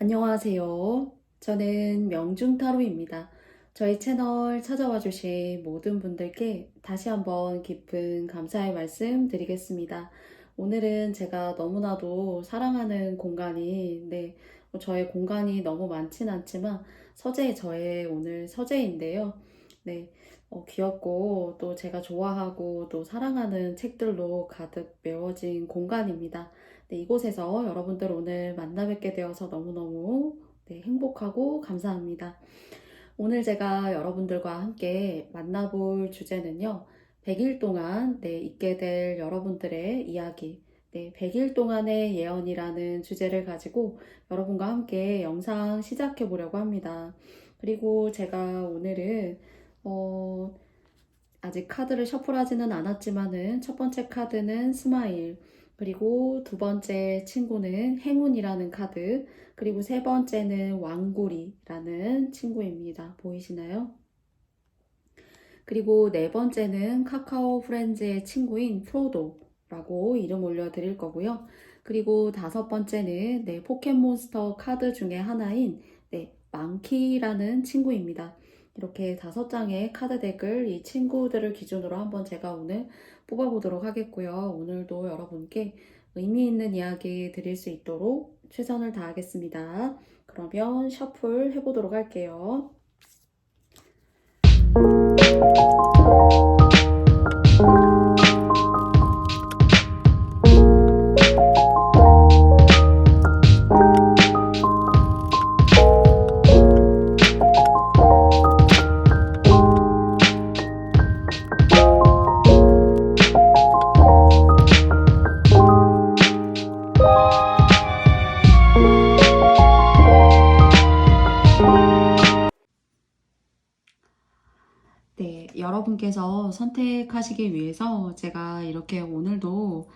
안녕하세요. 저는 명중타로입니다. 저희 채널 찾아와 주신 모든 분들께 다시 한번 깊은 감사의 말씀 드리겠습니다. 오늘은 제가 너무나도 사랑하는 공간이, 저의 공간이 너무 많진 않지만 저의 오늘 서재인데요. 네, 귀엽고 또 제가 좋아하고 또 사랑하는 책들로 가득 메워진 공간입니다. 네, 이곳에서 여러분들 오늘 만나 뵙게 되어서 너무너무 행복하고 감사합니다. 오늘 제가 여러분들과 함께 만나볼 주제는요. 100일 동안 있게 될 여러분들의 이야기, 100일 동안의 예언이라는 주제를 가지고 여러분과 함께 영상 시작해 보려고 합니다. 그리고 제가 오늘은 아직 카드를 셔플하지는 않았지만은 첫 번째 카드는 스마일, 그리고 두 번째 친구는 행운이라는 카드, 그리고 세 번째는 왕구리라는 친구입니다. 보이시나요? 그리고 네 번째는 카카오 프렌즈의 친구인 프로도라고 이름 올려드릴 거고요. 그리고 다섯 번째는 포켓몬스터 카드 중에 하나인 망키라는 친구입니다. 이렇게 다섯 장의 카드 덱을 이 친구들을 기준으로 한번 제가 오늘 뽑아보도록 하겠고요. 오늘도 여러분께 의미 있는 이야기 드릴 수 있도록 최선을 다하겠습니다. 그러면 셔플 해보도록 할게요. 네, 여러분께서 선택하시기 위해서 제가 이렇게 오늘도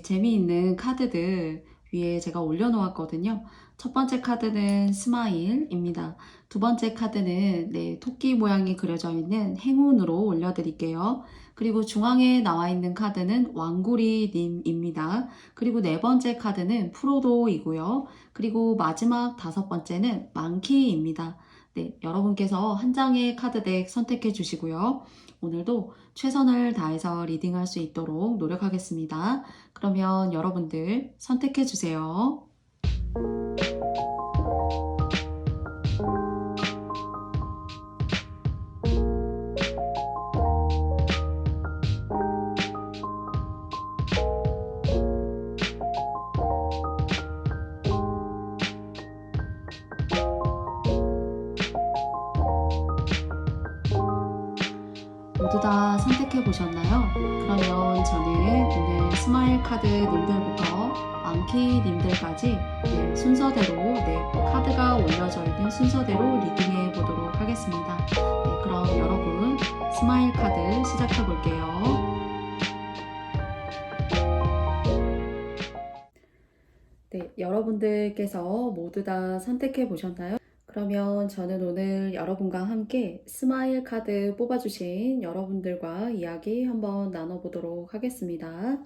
재미있는 카드들 위에 제가 올려놓았거든요. 첫 번째 카드는 스마일입니다. 두 번째 카드는 토끼 모양이 그려져 있는 행운으로 올려드릴게요. 그리고 중앙에 나와 있는 카드는 왕구리님입니다. 그리고 네 번째 카드는 프로도이고요. 그리고 마지막 다섯 번째는 망키입니다. 여러분께서 한 장의 카드덱 선택해 주시고요. 오늘도 최선을 다해서 리딩할 수 있도록 노력하겠습니다. 그러면 여러분들 선택해 주세요. 모두 다 선택해 보셨나요? 그러면 저는 오늘 스마일 카드 님들부터 망키 님들까지 순서대로 카드가 올려져 있는 순서대로 리딩해 보도록 하겠습니다. 그럼 여러분 스마일 카드 시작해 볼게요. 여러분들께서 모두 다 선택해 보셨나요? 그러면 저는 오늘 여러분과 함께 스마일 카드 뽑아주신 여러분들과 이야기 한번 나눠보도록 하겠습니다.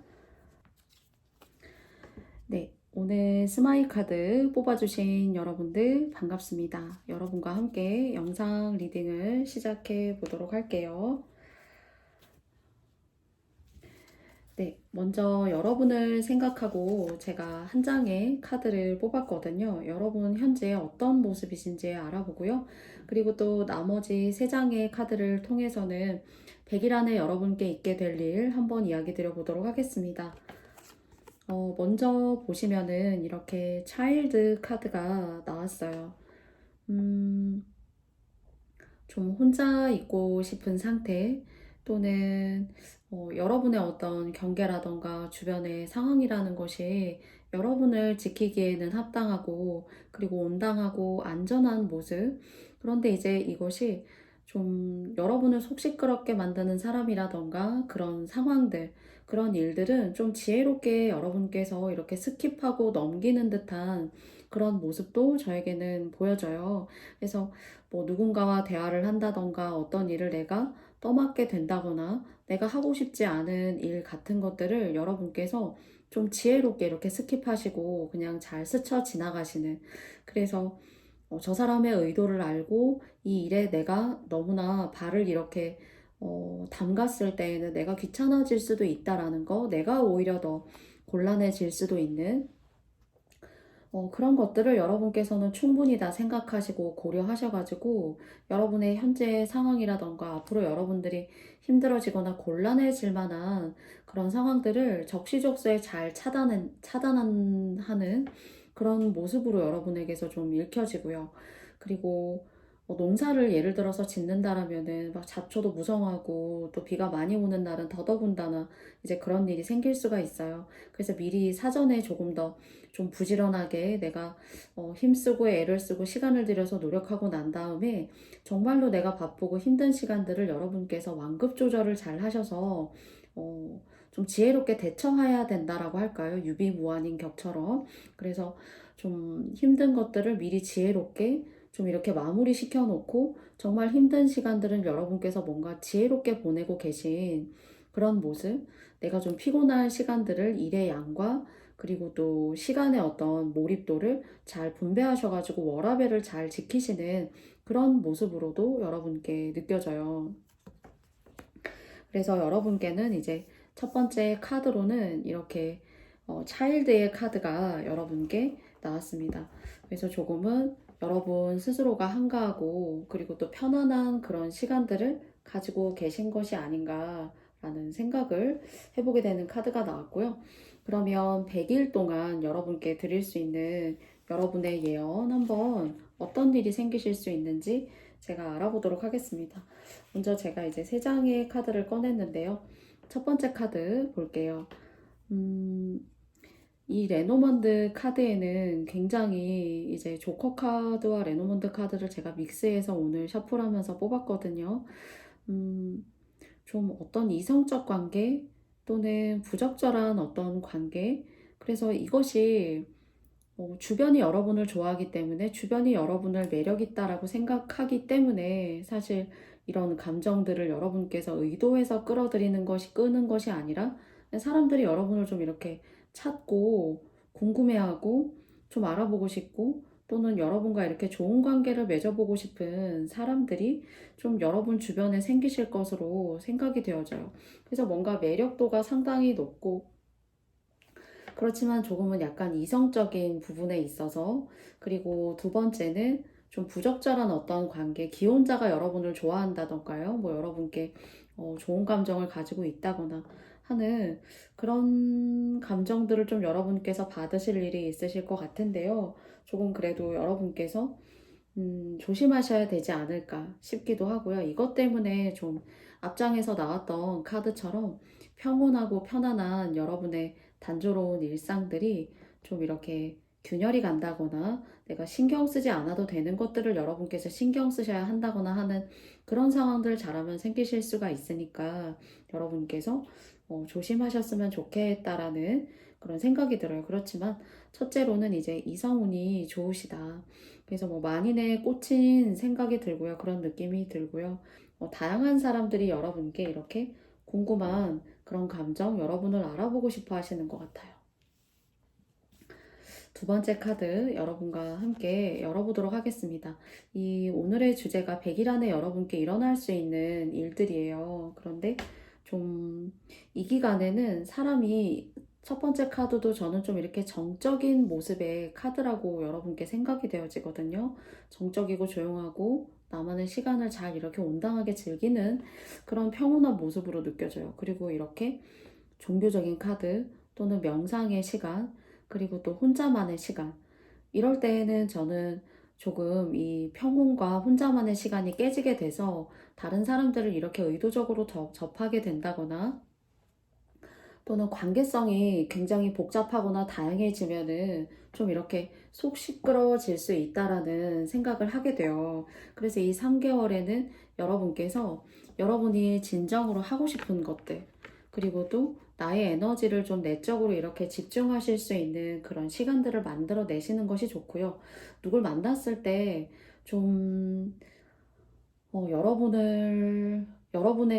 오늘 스마일 카드 뽑아주신 여러분들 반갑습니다. 여러분과 함께 영상 리딩을 시작해 보도록 할게요. 먼저 여러분을 생각하고 제가 한 장의 카드를 뽑았거든요. 여러분 현재 어떤 모습이신지 알아보고요. 그리고 또 나머지 세 장의 카드를 통해서는 100일 안에 여러분께 있게 될 일 한번 이야기 드려보도록 하겠습니다. 먼저 보시면은 이렇게 차일드 카드가 나왔어요. 좀 혼자 있고 싶은 상태 또는 여러분의 어떤 경계라던가 주변의 상황이라는 것이 여러분을 지키기에는 합당하고 그리고 온당하고 안전한 모습. 그런데 이제 이것이 좀 여러분을 속 시끄럽게 만드는 사람이라던가 그런 상황들, 그런 일들은 좀 지혜롭게 여러분께서 이렇게 스킵하고 넘기는 듯한 그런 모습도 저에게는 보여져요. 그래서 뭐 누군가와 대화를 한다던가 어떤 일을 내가 떠맡게 된다거나 내가 하고 싶지 않은 일 같은 것들을 여러분께서 좀 지혜롭게 이렇게 스킵하시고 그냥 잘 스쳐 지나가시는, 그래서 저 사람의 의도를 알고 이 일에 내가 너무나 발을 이렇게 담갔을 때에는 내가 귀찮아질 수도 있다라는 거, 내가 오히려 더 곤란해질 수도 있는 그런 것들을 여러분께서는 충분히 다 생각하시고 고려하셔가지고 여러분의 현재 상황이라던가 앞으로 여러분들이 힘들어지거나 곤란해질 만한 그런 상황들을 적시적소에 잘 차단하는 그런 모습으로 여러분에게서 좀 읽혀지고요. 그리고 농사를 예를 들어서 짓는다라면은 막 잡초도 무성하고 또 비가 많이 오는 날은 더더군다나 이제 그런 일이 생길 수가 있어요. 그래서 미리 사전에 조금 더 좀 부지런하게 내가 힘쓰고 애를 쓰고 시간을 들여서 노력하고 난 다음에 정말로 내가 바쁘고 힘든 시간들을 여러분께서 완급 조절을 잘 하셔서 좀 지혜롭게 대처해야 된다라고 할까요? 유비무환인 격처럼. 그래서 좀 힘든 것들을 미리 지혜롭게 좀 이렇게 마무리 시켜놓고 정말 힘든 시간들은 여러분께서 뭔가 지혜롭게 보내고 계신 그런 모습, 내가 좀 피곤할 시간들을 일의 양과 그리고 또 시간의 어떤 몰입도를 잘 분배하셔가지고 워라밸을 잘 지키시는 그런 모습으로도 여러분께 느껴져요. 그래서 여러분께는 이제 첫 번째 카드로는 이렇게 차일드의 카드가 여러분께 나왔습니다. 그래서 조금은 여러분 스스로가 한가하고 그리고 또 편안한 그런 시간들을 가지고 계신 것이 아닌가라는 생각을 해보게 되는 카드가 나왔고요. 그러면 100일 동안 여러분께 드릴 수 있는 여러분의 예언, 한번 어떤 일이 생기실 수 있는지 제가 알아보도록 하겠습니다. 먼저 제가 이제 3장의 카드를 꺼냈는데요. 첫 번째 카드 볼게요. 이 레노먼드 카드에는 굉장히 이제 조커 카드와 레노먼드 카드를 제가 믹스해서 오늘 셔플하면서 뽑았거든요. 좀 어떤 이성적 관계 또는 부적절한 어떤 관계, 그래서 이것이 주변이 여러분을 좋아하기 때문에, 주변이 여러분을 매력있다라고 생각하기 때문에 사실 이런 감정들을 여러분께서 의도해서 끄는 것이 아니라 사람들이 여러분을 좀 이렇게 찾고 궁금해하고 좀 알아보고 싶고 또는 여러분과 이렇게 좋은 관계를 맺어보고 싶은 사람들이 좀 여러분 주변에 생기실 것으로 생각이 되어져요. 그래서 뭔가 매력도가 상당히 높고 그렇지만 조금은 약간 이성적인 부분에 있어서, 그리고 두 번째는 좀 부적절한 어떤 관계, 기혼자가 여러분을 좋아한다던가요. 뭐 여러분께 좋은 감정을 가지고 있다거나 하는 그런 감정들을 좀 여러분께서 받으실 일이 있으실 것 같은데요. 조금 그래도 여러분께서 조심하셔야 되지 않을까 싶기도 하고요. 이것 때문에 좀 앞장에서 나왔던 카드처럼 평온하고 편안한 여러분의 단조로운 일상들이 좀 이렇게 균열이 간다거나 내가 신경 쓰지 않아도 되는 것들을 여러분께서 신경 쓰셔야 한다거나 하는 그런 상황들 잘하면 생기실 수가 있으니까 여러분께서 조심하셨으면 좋겠다라는 그런 생각이 들어요. 그렇지만 첫째로는 이제 이성운이 좋으시다. 그래서 뭐 만인의 꽃인 생각이 들고요. 그런 느낌이 들고요. 다양한 사람들이 여러분께 이렇게 궁금한 그런 감정, 여러분을 알아보고 싶어 하시는 것 같아요. 두 번째 카드 여러분과 함께 열어보도록 하겠습니다. 이 오늘의 주제가 100일 안에 여러분께 일어날 수 있는 일들이에요. 그런데 좀 이 기간에는 사람이, 첫 번째 카드도 저는 좀 이렇게 정적인 모습의 카드라고 여러분께 생각이 되어지거든요. 정적이고 조용하고 나만의 시간을 잘 이렇게 온당하게 즐기는 그런 평온한 모습으로 느껴져요. 그리고 이렇게 종교적인 카드 또는 명상의 시간, 그리고 또 혼자만의 시간, 이럴 때에는 저는 조금 이 평온과 혼자만의 시간이 깨지게 돼서 다른 사람들을 이렇게 의도적으로 접하게 된다거나 또는 관계성이 굉장히 복잡하거나 다양해지면은 좀 이렇게 속 시끄러워질 수 있다라는 생각을 하게 돼요. 그래서 이 3개월에는 여러분께서 여러분이 진정으로 하고 싶은 것들, 그리고 또 나의 에너지를 좀 내적으로 이렇게 집중하실 수 있는 그런 시간들을 만들어 내시는 것이 좋고요. 누굴 만났을 때 좀 여러분의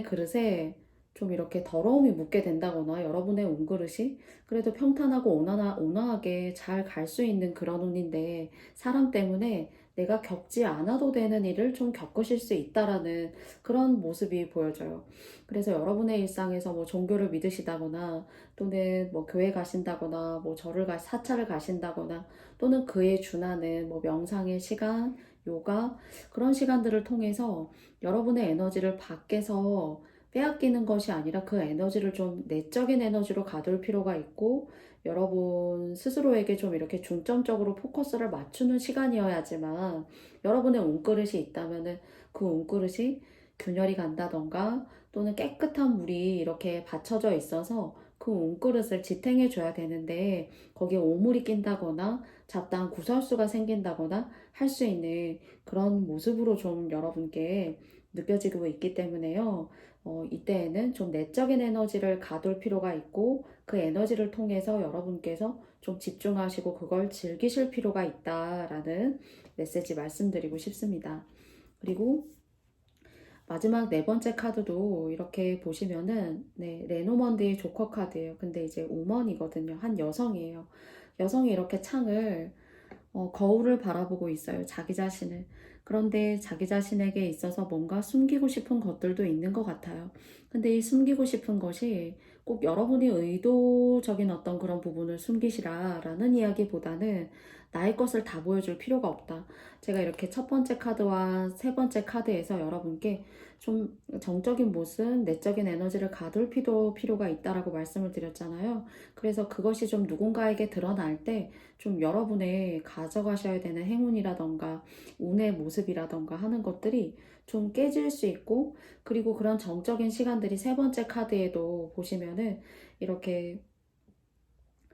그릇에 좀 이렇게 더러움이 묻게 된다거나 여러분의 온그릇이 그래도 평탄하고 온화하게 잘 갈 수 있는 그런 운인데 사람 때문에 내가 겪지 않아도 되는 일을 좀 겪으실 수 있다라는 그런 모습이 보여져요. 그래서 여러분의 일상에서 뭐 종교를 믿으시다거나 또는 뭐 교회 가신다거나 뭐 사찰을 가신다거나 또는 그에 준하는 뭐 명상의 시간, 요가 그런 시간들을 통해서 여러분의 에너지를 밖에서 빼앗기는 것이 아니라 그 에너지를 좀 내적인 에너지로 가둘 필요가 있고 여러분 스스로에게 좀 이렇게 중점적으로 포커스를 맞추는 시간이어야지만 여러분의 온그릇이 있다면은 그 온그릇이 균열이 간다던가 또는 깨끗한 물이 이렇게 받쳐져 있어서 그 온그릇을 지탱해 줘야 되는데 거기에 오물이 낀다거나 잡다한 구설수가 생긴다거나 할 수 있는 그런 모습으로 좀 여러분께 느껴지고 있기 때문에요. 이때에는 좀 내적인 에너지를 가둘 필요가 있고 그 에너지를 통해서 여러분께서 좀 집중하시고 그걸 즐기실 필요가 있다라는 메시지 말씀드리고 싶습니다. 그리고 마지막 네 번째 카드도 이렇게 보시면은 네, 레노먼드의 조커 카드예요. 근데 이제 우먼이거든요. 한 여성이에요. 여성이 이렇게 거울을 바라보고 있어요. 자기 자신을. 그런데 자기 자신에게 있어서 뭔가 숨기고 싶은 것들도 있는 것 같아요. 근데 이 숨기고 싶은 것이 꼭 여러분이 의도적인 어떤 그런 부분을 숨기시라라는 이야기보다는 나의 것을 다 보여줄 필요가 없다. 제가 이렇게 첫 번째 카드와 세 번째 카드에서 여러분께 좀 정적인 모습, 내적인 에너지를 가둘 필요가 있다라고 말씀을 드렸잖아요. 그래서 그것이 좀 누군가에게 드러날 때 좀 여러분의 가져가셔야 되는 행운이라던가 운의 모습이라던가 하는 것들이 좀 깨질 수 있고 그리고 그런 정적인 시간들이 세 번째 카드에도 보시면은 이렇게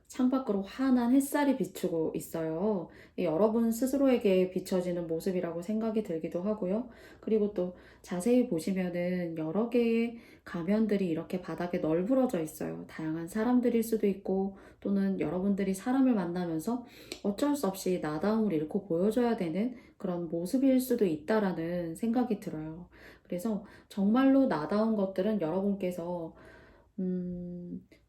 창밖으로 환한 햇살이 비추고 있어요. 여러분 스스로에게 비춰지는 모습이라고 생각이 들기도 하고요. 그리고 또 자세히 보시면은 여러 개의 가면들이 이렇게 바닥에 널브러져 있어요. 다양한 사람들일 수도 있고 또는 여러분들이 사람을 만나면서 어쩔 수 없이 나다움을 잃고 보여줘야 되는 그런 모습일 수도 있다라는 생각이 들어요. 그래서 정말로 나다운 것들은 여러분께서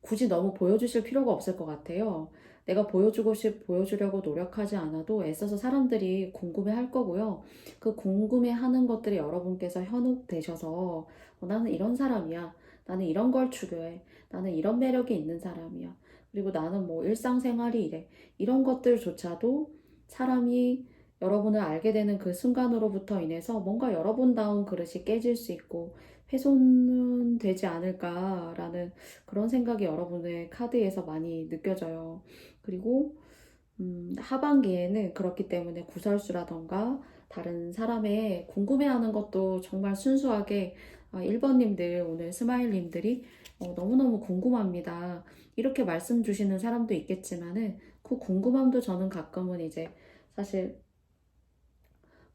굳이 너무 보여주실 필요가 없을 것 같아요. 내가 보여주려고 노력하지 않아도 애써서 사람들이 궁금해 할 거고요. 그 궁금해 하는 것들이 여러분께서 현혹되셔서 나는 이런 사람이야. 나는 이런 걸 추구해. 나는 이런 매력이 있는 사람이야. 그리고 나는 뭐 일상생활이 이래. 이런 것들조차도 사람이 여러분을 알게 되는 그 순간으로부터 인해서 뭔가 여러분다운 그릇이 깨질 수 있고 훼손되지 않을까라는 그런 생각이 여러분의 카드에서 많이 느껴져요. 그리고 하반기에는 그렇기 때문에 구설수라던가 다른 사람의 궁금해하는 것도 정말 순수하게 1번님들 오늘 스마일님들이 너무너무 궁금합니다. 이렇게 말씀 주시는 사람도 있겠지만은 그 궁금함도 저는 가끔은 이제 사실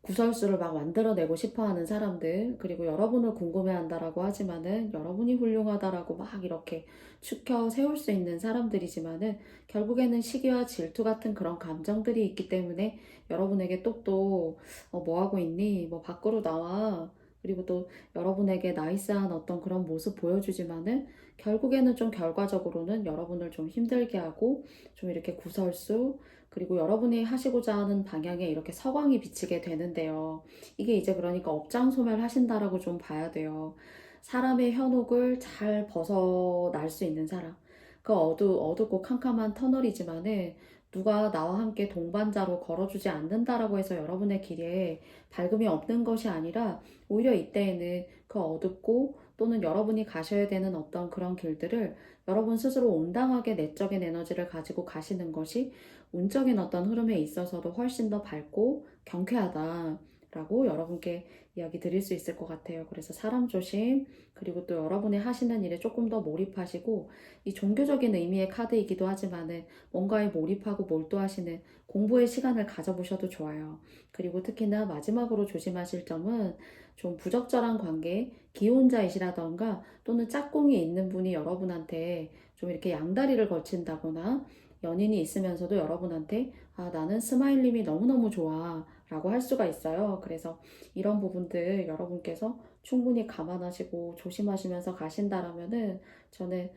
구설수를 막 만들어내고 싶어 하는 사람들, 그리고 여러분을 궁금해한다라고 하지만은 여러분이 훌륭하다라고 막 이렇게 추켜 세울 수 있는 사람들이지만은 결국에는 시기와 질투 같은 그런 감정들이 있기 때문에 여러분에게 뭐 하고 있니? 뭐 밖으로 나와. 그리고 또 여러분에게 나이스한 어떤 그런 모습 보여주지만은 결국에는 좀 결과적으로는 여러분을 좀 힘들게 하고 좀 이렇게 구설수, 그리고 여러분이 하시고자 하는 방향에 이렇게 서광이 비치게 되는데요. 이게 이제 그러니까 업장소멸하신다라고 좀 봐야 돼요. 사람의 현혹을 잘 벗어날 수 있는 사람. 그 어둡고 캄캄한 터널이지만은 누가 나와 함께 동반자로 걸어주지 않는다라고 해서 여러분의 길에 밝음이 없는 것이 아니라 오히려 이때에는 그 어둡고 또는 여러분이 가셔야 되는 어떤 그런 길들을 여러분 스스로 온당하게 내적인 에너지를 가지고 가시는 것이 운적인 어떤 흐름에 있어서도 훨씬 더 밝고 경쾌하다라고 여러분께 이야기 드릴 수 있을 것 같아요. 그래서 사람 조심, 그리고 또 여러분이 하시는 일에 조금 더 몰입하시고, 이 종교적인 의미의 카드이기도 하지만은 뭔가에 몰입하고 몰두하시는 공부의 시간을 가져보셔도 좋아요. 그리고 특히나 마지막으로 조심하실 점은 좀 부적절한 관계, 기혼자이시라던가 또는 짝꿍이 있는 분이 여러분한테 좀 이렇게 양다리를 걸친다거나 연인이 있으면서도 여러분한테 아, 나는 스마일님이 너무너무 좋아 라고 할 수가 있어요. 그래서 이런 부분들 여러분께서 충분히 감안하시고 조심하시면서 가신다라면은 저는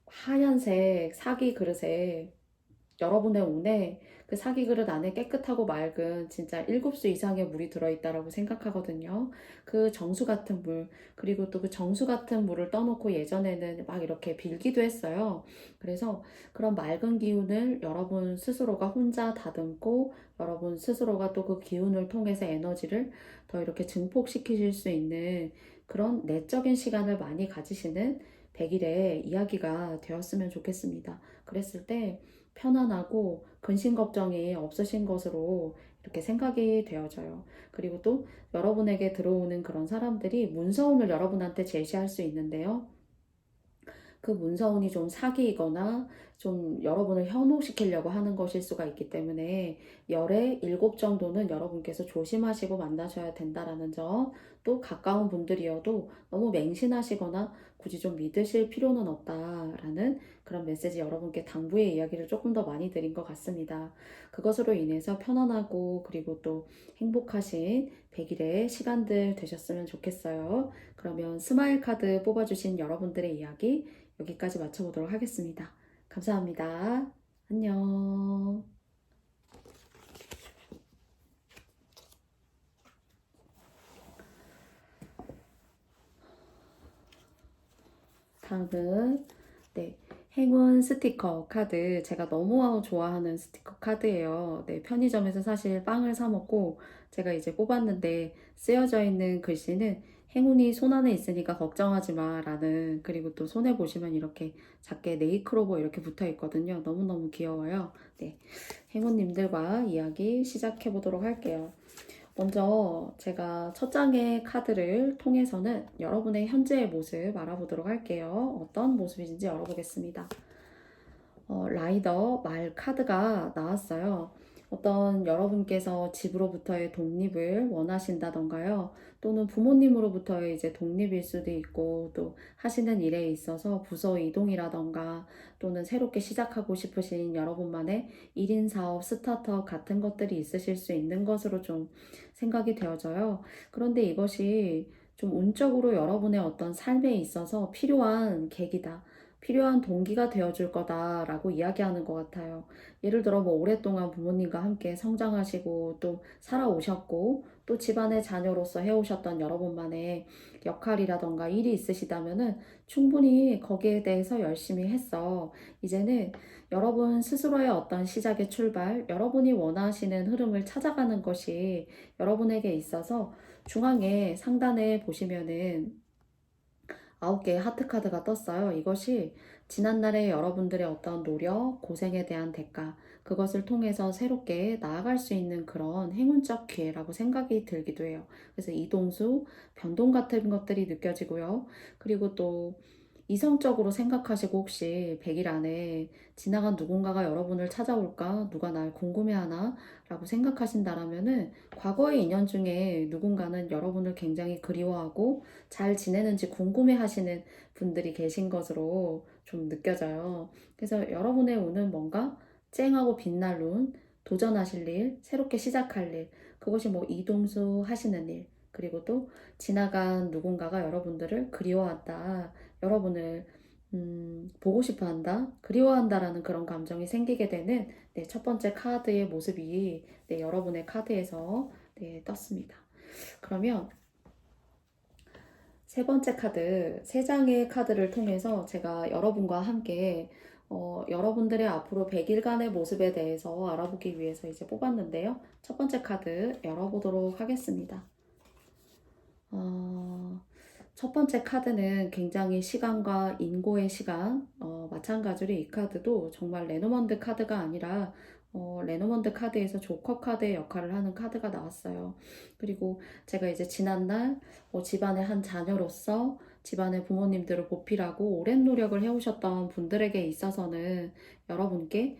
하얀색 사기 그릇에 여러분의 운에 그 사기 그릇 안에 깨끗하고 맑은 진짜 7수 이상의 물이 들어있다라고 생각하거든요. 그 정수 같은 물, 그리고 또 그 정수 같은 물을 떠놓고 예전에는 막 이렇게 빌기도 했어요. 그래서 그런 맑은 기운을 여러분 스스로가 혼자 다듬고 여러분 스스로가 또 그 기운을 통해서 에너지를 더 이렇게 증폭시키실 수 있는 그런 내적인 시간을 많이 가지시는 100일의 이야기가 되었으면 좋겠습니다. 그랬을 때 편안하고 근심 걱정이 없으신 것으로 이렇게 생각이 되어져요. 그리고 또 여러분에게 들어오는 그런 사람들이 문서운을 여러분한테 제시할 수 있는데요. 그 문서운이 좀 사기이거나 좀 여러분을 현혹시키려고 하는 것일 수가 있기 때문에 열에 7 정도는 여러분께서 조심하시고 만나셔야 된다라는 점, 또 가까운 분들이어도 너무 맹신하시거나 굳이 좀 믿으실 필요는 없다라는 그런 메시지 여러분께 당부의 이야기를 조금 더 많이 드린 것 같습니다. 그것으로 인해서 편안하고 그리고 또 행복하신 100일의 시간들 되셨으면 좋겠어요. 그러면 스마일 카드 뽑아주신 여러분들의 이야기 여기까지 마쳐보도록 하겠습니다. 감사합니다. 안녕. 다음은 네, 행운 스티커 카드. 제가 너무 좋아하는 스티커 카드예요. 네, 편의점에서 사실 빵을 사 먹고 제가 이제 뽑았는데 쓰여져 있는 글씨는 행운이 손 안에 있으니까 걱정하지 마 라는, 그리고 또 손에 보시면 이렇게 작게 네이크로버 이렇게 붙어 있거든요. 너무너무 귀여워요. 네, 행운님들과 이야기 시작해 보도록 할게요. 먼저 제가 첫 장의 카드를 통해서는 여러분의 현재의 모습 알아보도록 할게요. 어떤 모습인지 열어보겠습니다. 라이더 말 카드가 나왔어요. 어떤 여러분께서 집으로부터의 독립을 원하신다던가요. 또는 부모님으로부터의 이제 독립일 수도 있고, 또 하시는 일에 있어서 부서 이동이라던가, 또는 새롭게 시작하고 싶으신 여러분만의 1인 사업, 스타트업 같은 것들이 있으실 수 있는 것으로 좀 생각이 되어져요. 그런데 이것이 좀 운적으로 여러분의 어떤 삶에 있어서 필요한 계기다. 필요한 동기가 되어줄 거다라고 이야기하는 것 같아요. 예를 들어 뭐 오랫동안 부모님과 함께 성장하시고 또 살아오셨고 또 집안의 자녀로서 해오셨던 여러분만의 역할이라던가 일이 있으시다면은 충분히 거기에 대해서 열심히 했어. 이제는 여러분 스스로의 어떤 시작의 출발, 여러분이 원하시는 흐름을 찾아가는 것이 여러분에게 있어서 중앙에 상단에 보시면은 9개의 하트 카드가 떴어요. 이것이 지난날의 여러분들의 어떤 노력, 고생에 대한 대가, 그것을 통해서 새롭게 나아갈 수 있는 그런 행운적 기회라고 생각이 들기도 해요. 그래서 이동수, 변동 같은 것들이 느껴지고요. 그리고 또 이성적으로 생각하시고 혹시 100일 안에 지나간 누군가가 여러분을 찾아올까? 누가 날 궁금해하나? 라고 생각하신다라면은 과거의 인연 중에 누군가는 여러분을 굉장히 그리워하고 잘 지내는지 궁금해 하시는 분들이 계신 것으로 좀 느껴져요. 그래서 여러분의 운은 뭔가 쨍하고 빛날 운, 도전하실 일, 새롭게 시작할 일, 그것이 뭐 이동수 하시는 일, 그리고 또 지나간 누군가가 여러분들을 그리워한다, 여러분을 보고 싶어 한다, 그리워한다라는 그런 감정이 생기게 되는 네, 첫 번째 카드의 모습이 네, 여러분의 카드에서 네, 떴습니다. 그러면 세 번째 카드, 세 장의 카드를 통해서 제가 여러분과 함께 여러분들의 앞으로 100일간의 모습에 대해서 알아보기 위해서 이제 뽑았는데요. 첫 번째 카드 열어보도록 하겠습니다. 첫 번째 카드는 굉장히 시간과 인고의 시간, 마찬가지로 이 카드도 정말 레노먼드 카드가 아니라 레노먼드 카드에서 조커 카드의 역할을 하는 카드가 나왔어요. 그리고 제가 이제 지난날 집안의 한 자녀로서 집안의 부모님들을 보필하고 오랜 노력을 해오셨던 분들에게 있어서는 여러분께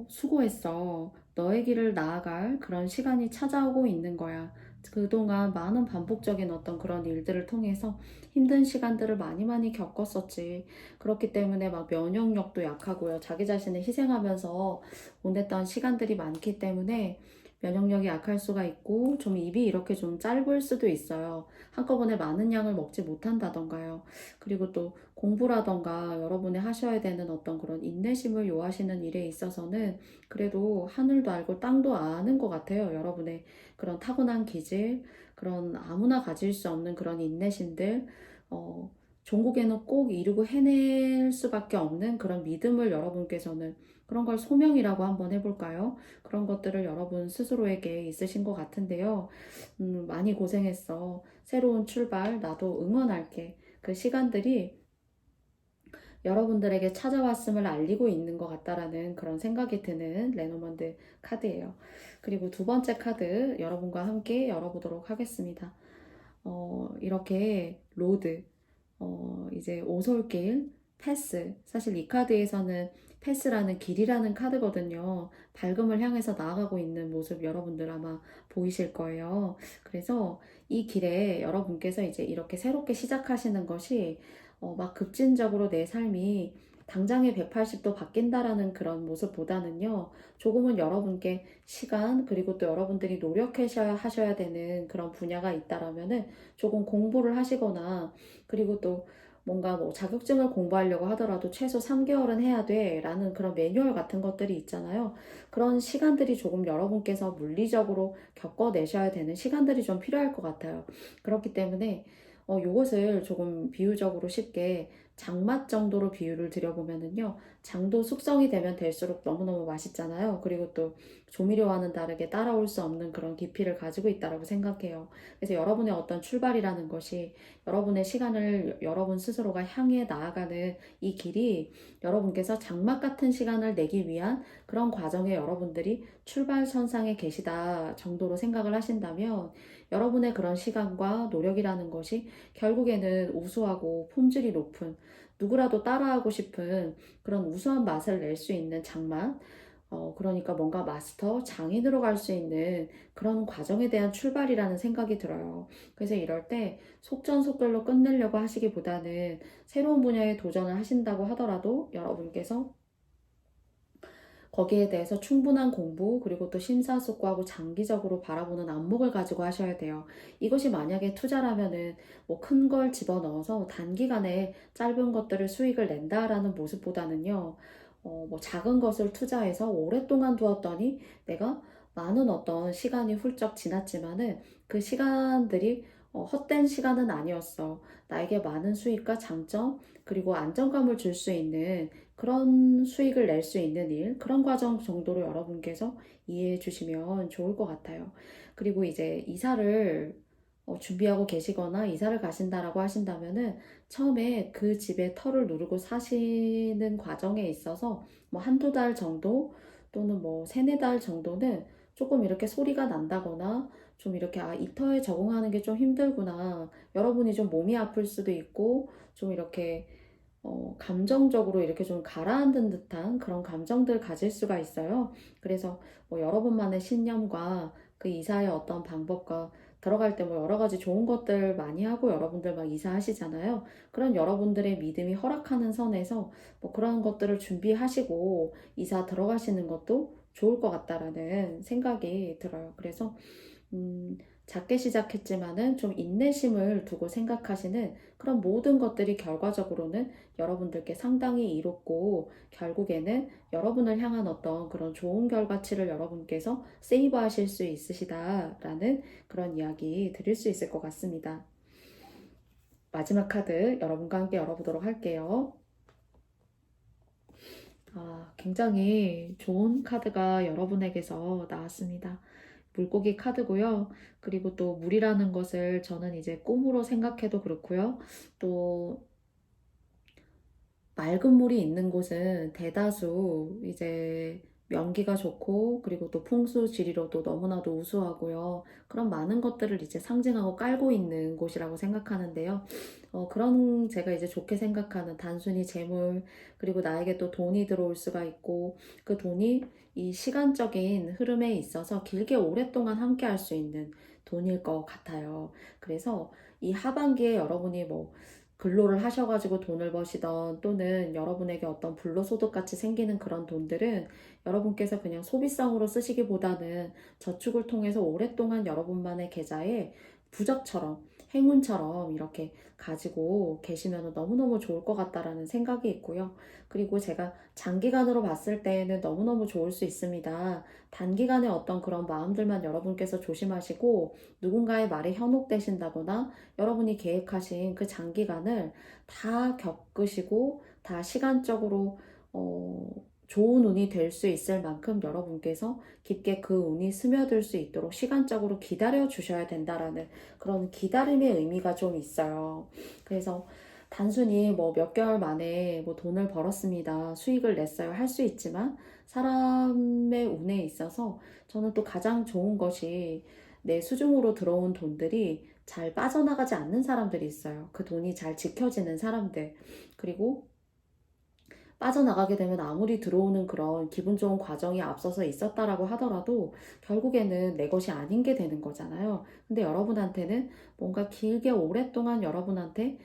수고했어. 너의 길을 나아갈 그런 시간이 찾아오고 있는 거야. 그동안 많은 반복적인 어떤 그런 일들을 통해서 힘든 시간들을 많이 많이 겪었었지. 그렇기 때문에 막 면역력도 약하고요. 자기 자신을 희생하면서 보냈던 시간들이 많기 때문에 면역력이 약할 수가 있고 좀 입이 이렇게 좀 짧을 수도 있어요. 한꺼번에 많은 양을 먹지 못한다던가요. 그리고 또 공부라던가 여러분이 하셔야 되는 어떤 그런 인내심을 요하시는 일에 있어서는 그래도 하늘도 알고 땅도 아는 것 같아요. 여러분의 그런 타고난 기질, 그런 아무나 가질 수 없는 그런 인내심들, 어, 종국에는 꼭 이루고 해낼 수밖에 없는 그런 믿음을 여러분께서는 그런 걸 소명이라고 한번 해볼까요? 그런 것들을 여러분 스스로에게 있으신 것 같은데요. 많이 고생했어. 새로운 출발, 나도 응원할게. 그 시간들이 여러분들에게 찾아왔음을 알리고 있는 것 같다라는 그런 생각이 드는 레노먼드 카드예요. 그리고 두 번째 카드 여러분과 함께 열어보도록 하겠습니다. 이렇게 로드, 이제 오솔길, 패스. 사실 이 카드에서는 패스라는 길이라는 카드거든요. 밝음을 향해서 나아가고 있는 모습 여러분들 아마 보이실 거예요. 그래서 이 길에 여러분께서 이제 이렇게 새롭게 시작하시는 것이 막 급진적으로 내 삶이 당장에 180도 바뀐다라는 그런 모습보다는요, 조금은 여러분께 시간, 그리고 또 여러분들이 하셔야 되는 그런 분야가 있다라면은 조금 공부를 하시거나, 그리고 또 뭔가 뭐 자격증을 공부하려고 하더라도 최소 3개월은 해야 돼 라는 그런 매뉴얼 같은 것들이 있잖아요. 그런 시간들이 조금 여러분께서 물리적으로 겪어내셔야 되는 시간들이 좀 필요할 것 같아요. 그렇기 때문에 요것을 조금 비유적으로 쉽게 장맛 정도로 비유를 드려보면은요, 장도 숙성이 되면 될수록 너무너무 맛있잖아요. 그리고 또 조미료와는 다르게 따라올 수 없는 그런 깊이를 가지고 있다라고 생각해요. 그래서 여러분의 어떤 출발이라는 것이 여러분의 시간을 여러분 스스로가 향해 나아가는 이 길이 여러분께서 장막 같은 시간을 내기 위한 그런 과정에 여러분들이 출발선상에 계시다 정도로 생각을 하신다면 여러분의 그런 시간과 노력이라는 것이 결국에는 우수하고 품질이 높은 누구라도 따라하고 싶은 그런 우수한 맛을 낼 수 있는 장맛, 그러니까 뭔가 마스터, 장인으로 갈 수 있는 그런 과정에 대한 출발이라는 생각이 들어요. 그래서 이럴 때 속전속결로 끝내려고 하시기보다는 새로운 분야에 도전을 하신다고 하더라도 여러분께서 거기에 대해서 충분한 공부, 그리고 또 심사숙고하고 장기적으로 바라보는 안목을 가지고 하셔야 돼요. 이것이 만약에 투자라면은 뭐 큰 걸 집어넣어서 단기간에 짧은 것들을 수익을 낸다라는 모습보다는요, 뭐 작은 것을 투자해서 오랫동안 두었더니 내가 많은 어떤 시간이 훌쩍 지났지만은 그 시간들이 헛된 시간은 아니었어. 나에게 많은 수익과 장점, 그리고 안정감을 줄 수 있는 그런 수익을 낼 수 있는 일, 그런 과정 정도로 여러분께서 이해해 주시면 좋을 것 같아요. 그리고 이제 이사를 준비하고 계시거나 이사를 가신다라고 하신다면은 처음에 그 집에 터를 누르고 사시는 과정에 있어서 뭐 한두 달 정도 또는 뭐 세네 달 정도는 조금 이렇게 소리가 난다거나 좀 이렇게 이 터에 적응하는 게 좀 힘들구나. 여러분이 좀 몸이 아플 수도 있고 좀 이렇게 감정적으로 이렇게 좀 가라앉은 듯한 그런 감정들 가질 수가 있어요. 그래서 뭐 여러분만의 신념과 그 이사의 어떤 방법과 들어갈 때 뭐 여러 가지 좋은 것들 많이 하고 여러분들 막 이사하시잖아요. 그런 여러분들의 믿음이 허락하는 선에서 뭐 그런 것들을 준비하시고 이사 들어가시는 것도 좋을 것 같다라는 생각이 들어요. 그래서 작게 시작했지만은 좀 인내심을 두고 생각하시는 그런 모든 것들이 결과적으로는 여러분들께 상당히 이롭고 결국에는 여러분을 향한 어떤 그런 좋은 결과치를 여러분께서 세이브 하실 수 있으시다라는 그런 이야기 드릴 수 있을 것 같습니다. 마지막 카드 여러분과 함께 열어보도록 할게요. 굉장히 좋은 카드가 여러분에게서 나왔습니다. 물고기 카드고요. 그리고 또 물이라는 것을 저는 이제 꿈으로 생각해도 그렇고요. 또 맑은 물이 있는 곳은 대다수 이제 명기가 좋고 그리고 또 풍수지리로도 너무나도 우수하고요. 그런 많은 것들을 이제 상징하고 깔고 있는 곳이라고 생각하는데요. 그런 제가 이제 좋게 생각하는 단순히 재물 그리고 나에게 또 돈이 들어올 수가 있고 그 돈이 이 시간적인 흐름에 있어서 길게 오랫동안 함께 할 수 있는 돈일 것 같아요. 그래서 이 하반기에 여러분이 뭐 근로를 하셔가지고 돈을 버시던 또는 여러분에게 어떤 불로소득 같이 생기는 그런 돈들은 여러분께서 그냥 소비성으로 쓰시기보다는 저축을 통해서 오랫동안 여러분만의 계좌에 부적처럼 행운처럼 이렇게 가지고 계시면 너무너무 좋을 것 같다라는 생각이 있고요. 그리고 제가 장기간으로 봤을 때에는 너무너무 좋을 수 있습니다. 단기간에 어떤 그런 마음들만 여러분께서 조심하시고 누군가의 말에 현혹되신다거나 여러분이 계획하신 그 장기간을 다 겪으시고 다 시간적으로 좋은 운이 될 수 있을 만큼 여러분께서 깊게 그 운이 스며들 수 있도록 시간적으로 기다려 주셔야 된다라는 그런 기다림의 의미가 좀 있어요. 그래서 단순히 뭐 몇 개월 만에 뭐 돈을 벌었습니다. 수익을 냈어요. 할 수 있지만 사람의 운에 있어서 저는 또 가장 좋은 것이 내 수중으로 들어온 돈들이 잘 빠져나가지 않는 사람들이 있어요. 그 돈이 잘 지켜지는 사람들. 그리고 빠져나가게 되면 아무리 들어오는 그런 기분 좋은 과정이 앞서서 있었다라고 하더라도 결국에는 내 것이 아닌 게 되는 거잖아요. 근데 여러분한테는 뭔가 길게 오랫동안 여러분한테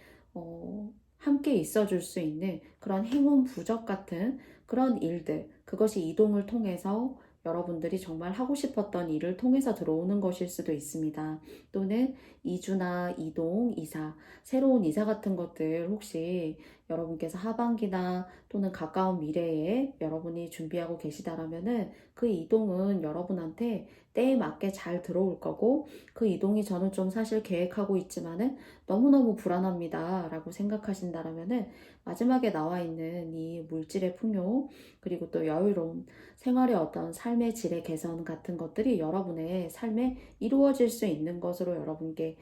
함께 있어줄 수 있는 그런 행운 부적 같은 그런 일들, 그것이 이동을 통해서 여러분들이 정말 하고 싶었던 일을 통해서 들어오는 것일 수도 있습니다. 또는 이주나 이동, 이사, 새로운 이사 같은 것들 혹시 여러분께서 하반기나 또는 가까운 미래에 여러분이 준비하고 계시다라면은 그 이동은 여러분한테 때에 맞게 잘 들어올 거고 그 이동이 저는 좀 사실 계획하고 있지만은 너무너무 불안합니다 라고 생각하신다라면은 마지막에 나와 있는 이 물질의 풍요 그리고 또 여유로움 생활의 어떤 삶의 질의 개선 같은 것들이 여러분의 삶에 이루어질 수 있는 것으로 여러분께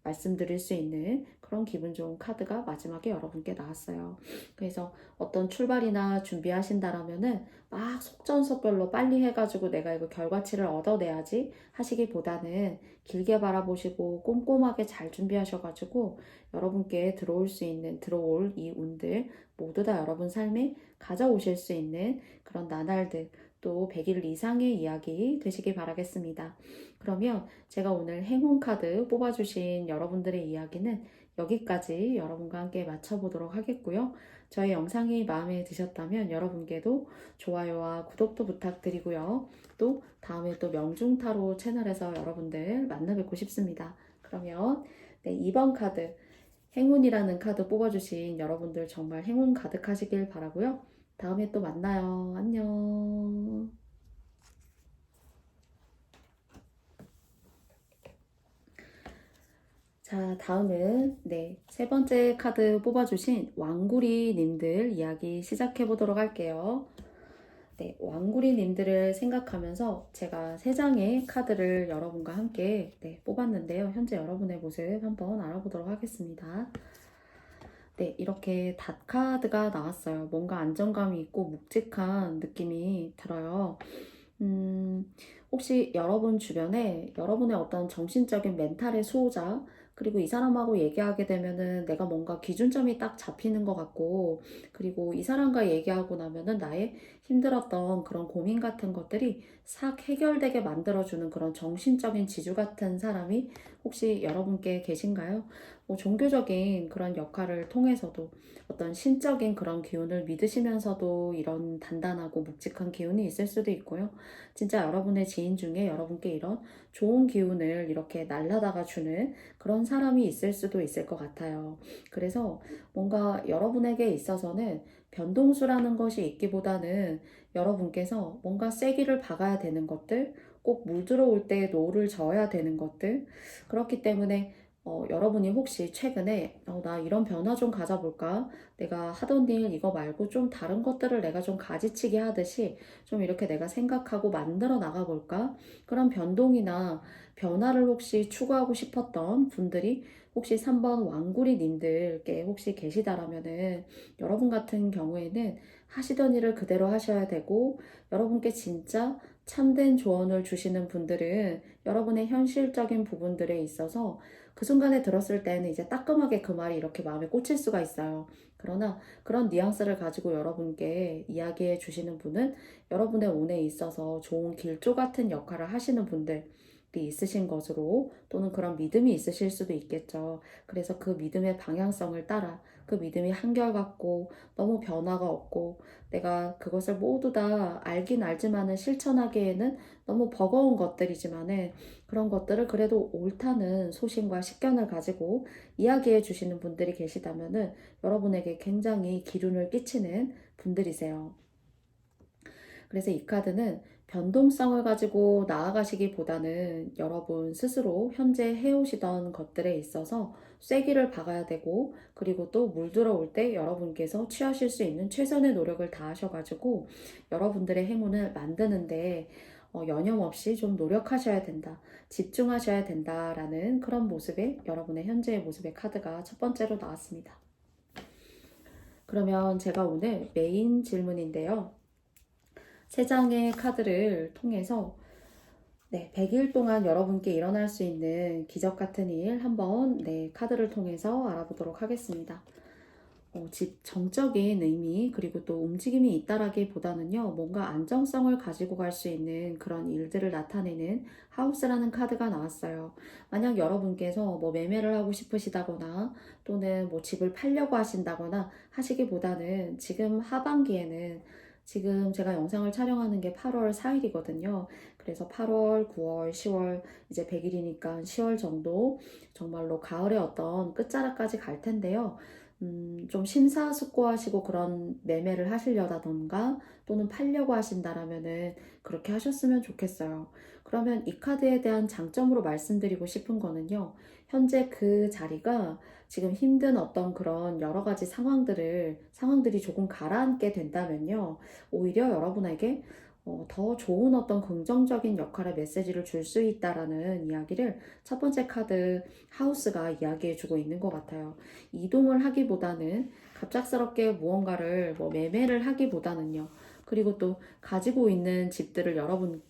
말씀드릴 수 있는 그런 기분 좋은 카드가 마지막에 여러분께 나왔어요. 그래서 어떤 출발이나 준비하신다라면은 막 속전속결로 빨리 해가지고 내가 이거 결과치를 얻어내야지 하시기보다는 길게 바라보시고 꼼꼼하게 잘 준비하셔가지고 여러분께 들어올 이 운들 모두 다 여러분 삶에 가져오실 수 있는 그런 나날들 또 100일 이상의 이야기 되시길 바라겠습니다. 그러면 제가 오늘 행운 카드 뽑아주신 여러분들의 이야기는 여기까지 여러분과 함께 맞춰보도록 하겠고요. 저의 영상이 마음에 드셨다면 여러분께도 좋아요와 구독도 부탁드리고요. 또 다음에 또 명중타로 채널에서 여러분들 만나 뵙고 싶습니다. 그러면 네, 2번 카드 행운이라는 카드 뽑아주신 여러분들 정말 행운 가득하시길 바라고요. 다음에 또 만나요. 안녕. 자, 다음은 세 번째 카드 뽑아주신 왕구리님들 이야기 시작해 보도록 할게요. 네, 왕구리님들을 생각하면서 제가 3장의 카드를 여러분과 함께 뽑았는데요. 현재 여러분의 모습 한번 알아보도록 하겠습니다. 네, 이렇게 닷 카드가 나왔어요. 뭔가 안정감이 있고 묵직한 느낌이 들어요. 혹시 여러분 주변에 여러분의 어떤 정신적인 멘탈의 수호자, 그리고 이 사람하고 얘기하게 되면은 내가 뭔가 기준점이 딱 잡히는 것 같고, 그리고 이 사람과 얘기하고 나면은 나의 힘들었던 그런 고민 같은 것들이 싹 해결되게 만들어주는 그런 정신적인 지주 같은 사람이 혹시 여러분께 계신가요? 뭐 종교적인 그런 역할을 통해서도 어떤 신적인 그런 기운을 믿으시면서도 이런 단단하고 묵직한 기운이 있을 수도 있고요. 진짜 여러분의 지인 중에 여러분께 이런 좋은 기운을 이렇게 날라다가 주는 그런 사람이 있을 수도 있을 것 같아요. 그래서 뭔가 여러분에게 있어서는 변동수라는 것이 있기보다는 여러분께서 뭔가 쐐기를 박아야 되는 것들, 꼭 물 들어올 때 노를 저어야 되는 것들, 그렇기 때문에 여러분이 혹시 최근에 나 이런 변화 좀 가져볼까? 내가 하던 일 이거 말고 좀 다른 것들을 내가 좀 가지치기 하듯이 좀 이렇게 내가 생각하고 만들어 나가볼까? 그런 변동이나 변화를 혹시 추구하고 싶었던 분들이 혹시 3번 왕구리님들께 혹시 계시다라면은 여러분 같은 경우에는 하시던 일을 그대로 하셔야 되고 여러분께 진짜 참된 조언을 주시는 분들은 여러분의 현실적인 부분들에 있어서 그 순간에 들었을 때는 이제 따끔하게 그 말이 이렇게 마음에 꽂힐 수가 있어요. 그러나 그런 뉘앙스를 가지고 여러분께 이야기해 주시는 분은 여러분의 운에 있어서 좋은 길조 같은 역할을 하시는 분들이 있으신 것으로 또는 그런 믿음이 있으실 수도 있겠죠. 그래서 그 믿음의 방향성을 따라 그 믿음이 한결같고 너무 변화가 없고 내가 그것을 모두 다 알긴 알지만은 실천하기에는 너무 버거운 것들이지만은 그런 것들을 그래도 옳다는 소신과 식견을 가지고 이야기해 주시는 분들이 계시다면은 여러분에게 굉장히 기운을 끼치는 분들이세요. 그래서 이 카드는 변동성을 가지고 나아가시기보다는 여러분 스스로 현재 해오시던 것들에 있어서 쐐기를 박아야 되고 그리고 또 물 들어올 때 여러분께서 취하실 수 있는 최선의 노력을 다하셔가지고 여러분들의 행운을 만드는데 여념없이 좀 노력하셔야 된다. 집중하셔야 된다라는 그런 모습의 여러분의 현재의 모습의 카드가 첫 번째로 나왔습니다. 그러면 제가 오늘 메인 질문인데요. 세 장의 카드를 통해서 100일 동안 여러분께 일어날 수 있는 기적 같은 일 한번 카드를 통해서 알아보도록 하겠습니다. 정적인 의미 그리고 또 움직임이 있다라기보다는요 뭔가 안정성을 가지고 갈 수 있는 그런 일들을 나타내는 하우스라는 카드가 나왔어요. 만약 여러분께서 뭐 매매를 하고 싶으시다거나 또는 뭐 집을 팔려고 하신다거나 하시기보다는 지금 하반기에는 지금 제가 영상을 촬영하는 게 8월 4일이거든요. 그래서 8월, 9월, 10월 이제 100일이니까 10월 정도 정말로 가을의 어떤 끝자락까지 갈 텐데요. 좀 심사숙고하시고 그런 매매를 하시려다던가 또는 팔려고 하신다라면은 그렇게 하셨으면 좋겠어요. 그러면 이 카드에 대한 장점으로 말씀드리고 싶은 거는요. 현재 그 자리가 지금 힘든 어떤 그런 여러 가지 상황들이 조금 가라앉게 된다면요. 오히려 여러분에게 더 좋은 어떤 긍정적인 역할의 메시지를 줄 수 있다라는 이야기를 첫 번째 카드 하우스가 이야기해 주고 있는 것 같아요. 이동을 하기보다는 갑작스럽게 무언가를 뭐 매매를 하기보다는요. 그리고 또 가지고 있는 집들을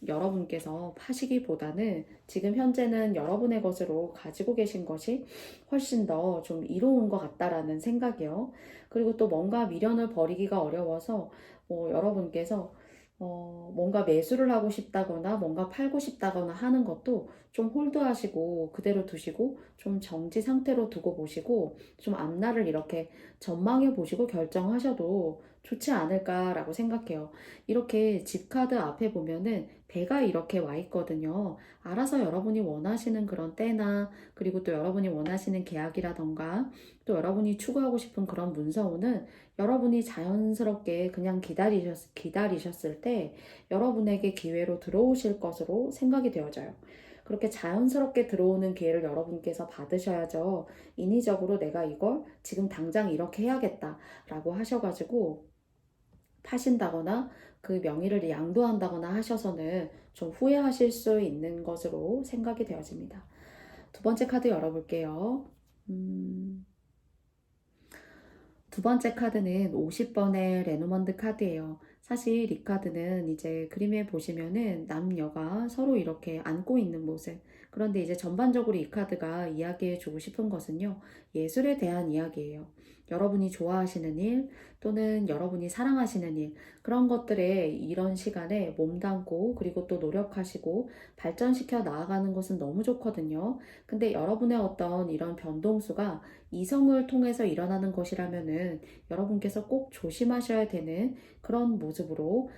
여러분께서 파시기보다는 지금 현재는 여러분의 것으로 가지고 계신 것이 훨씬 더 좀 이로운 것 같다라는 생각이요. 그리고 또 뭔가 미련을 버리기가 어려워서 여러분께서 뭔가 매수를 하고 싶다거나 뭔가 팔고 싶다거나 하는 것도 좀 홀드하시고 그대로 두시고 좀 정지 상태로 두고 보시고 좀 앞날을 이렇게 전망해 보시고 결정하셔도 좋지 않을까라고 생각해요. 이렇게 집 카드 앞에 보면은 배가 이렇게 와 있거든요. 알아서 여러분이 원하시는 그런 때나 그리고 또 여러분이 원하시는 계약이라던가 또 여러분이 추구하고 싶은 그런 문서오는 여러분이 자연스럽게 그냥 기다리셨을 때 여러분에게 기회로 들어오실 것으로 생각이 되어져요. 그렇게 자연스럽게 들어오는 기회를 여러분께서 받으셔야죠. 인위적으로 내가 이걸 지금 당장 이렇게 해야겠다라고 하셔가지고 파신다거나 그 명의를 양도한다거나 하셔서는 좀 후회하실 수 있는 것으로 생각이 되어집니다. 두 번째 카드 열어볼게요. 두 번째 카드는 50번의 레노먼드 카드예요. 사실 이 카드는 이제 그림에 보시면은 남녀가 서로 이렇게 안고 있는 모습. 그런데 이제 전반적으로 이 카드가 이야기해 주고 싶은 것은요. 예술에 대한 이야기예요. 여러분이 좋아하시는 일 또는 여러분이 사랑하시는 일 그런 것들에 이런 시간에 몸담고 그리고 또 노력하시고 발전시켜 나아가는 것은 너무 좋거든요. 근데 여러분의 어떤 이런 변동수가 이성을 통해서 일어나는 것이라면은 여러분께서 꼭 조심하셔야 되는 그런 모습으로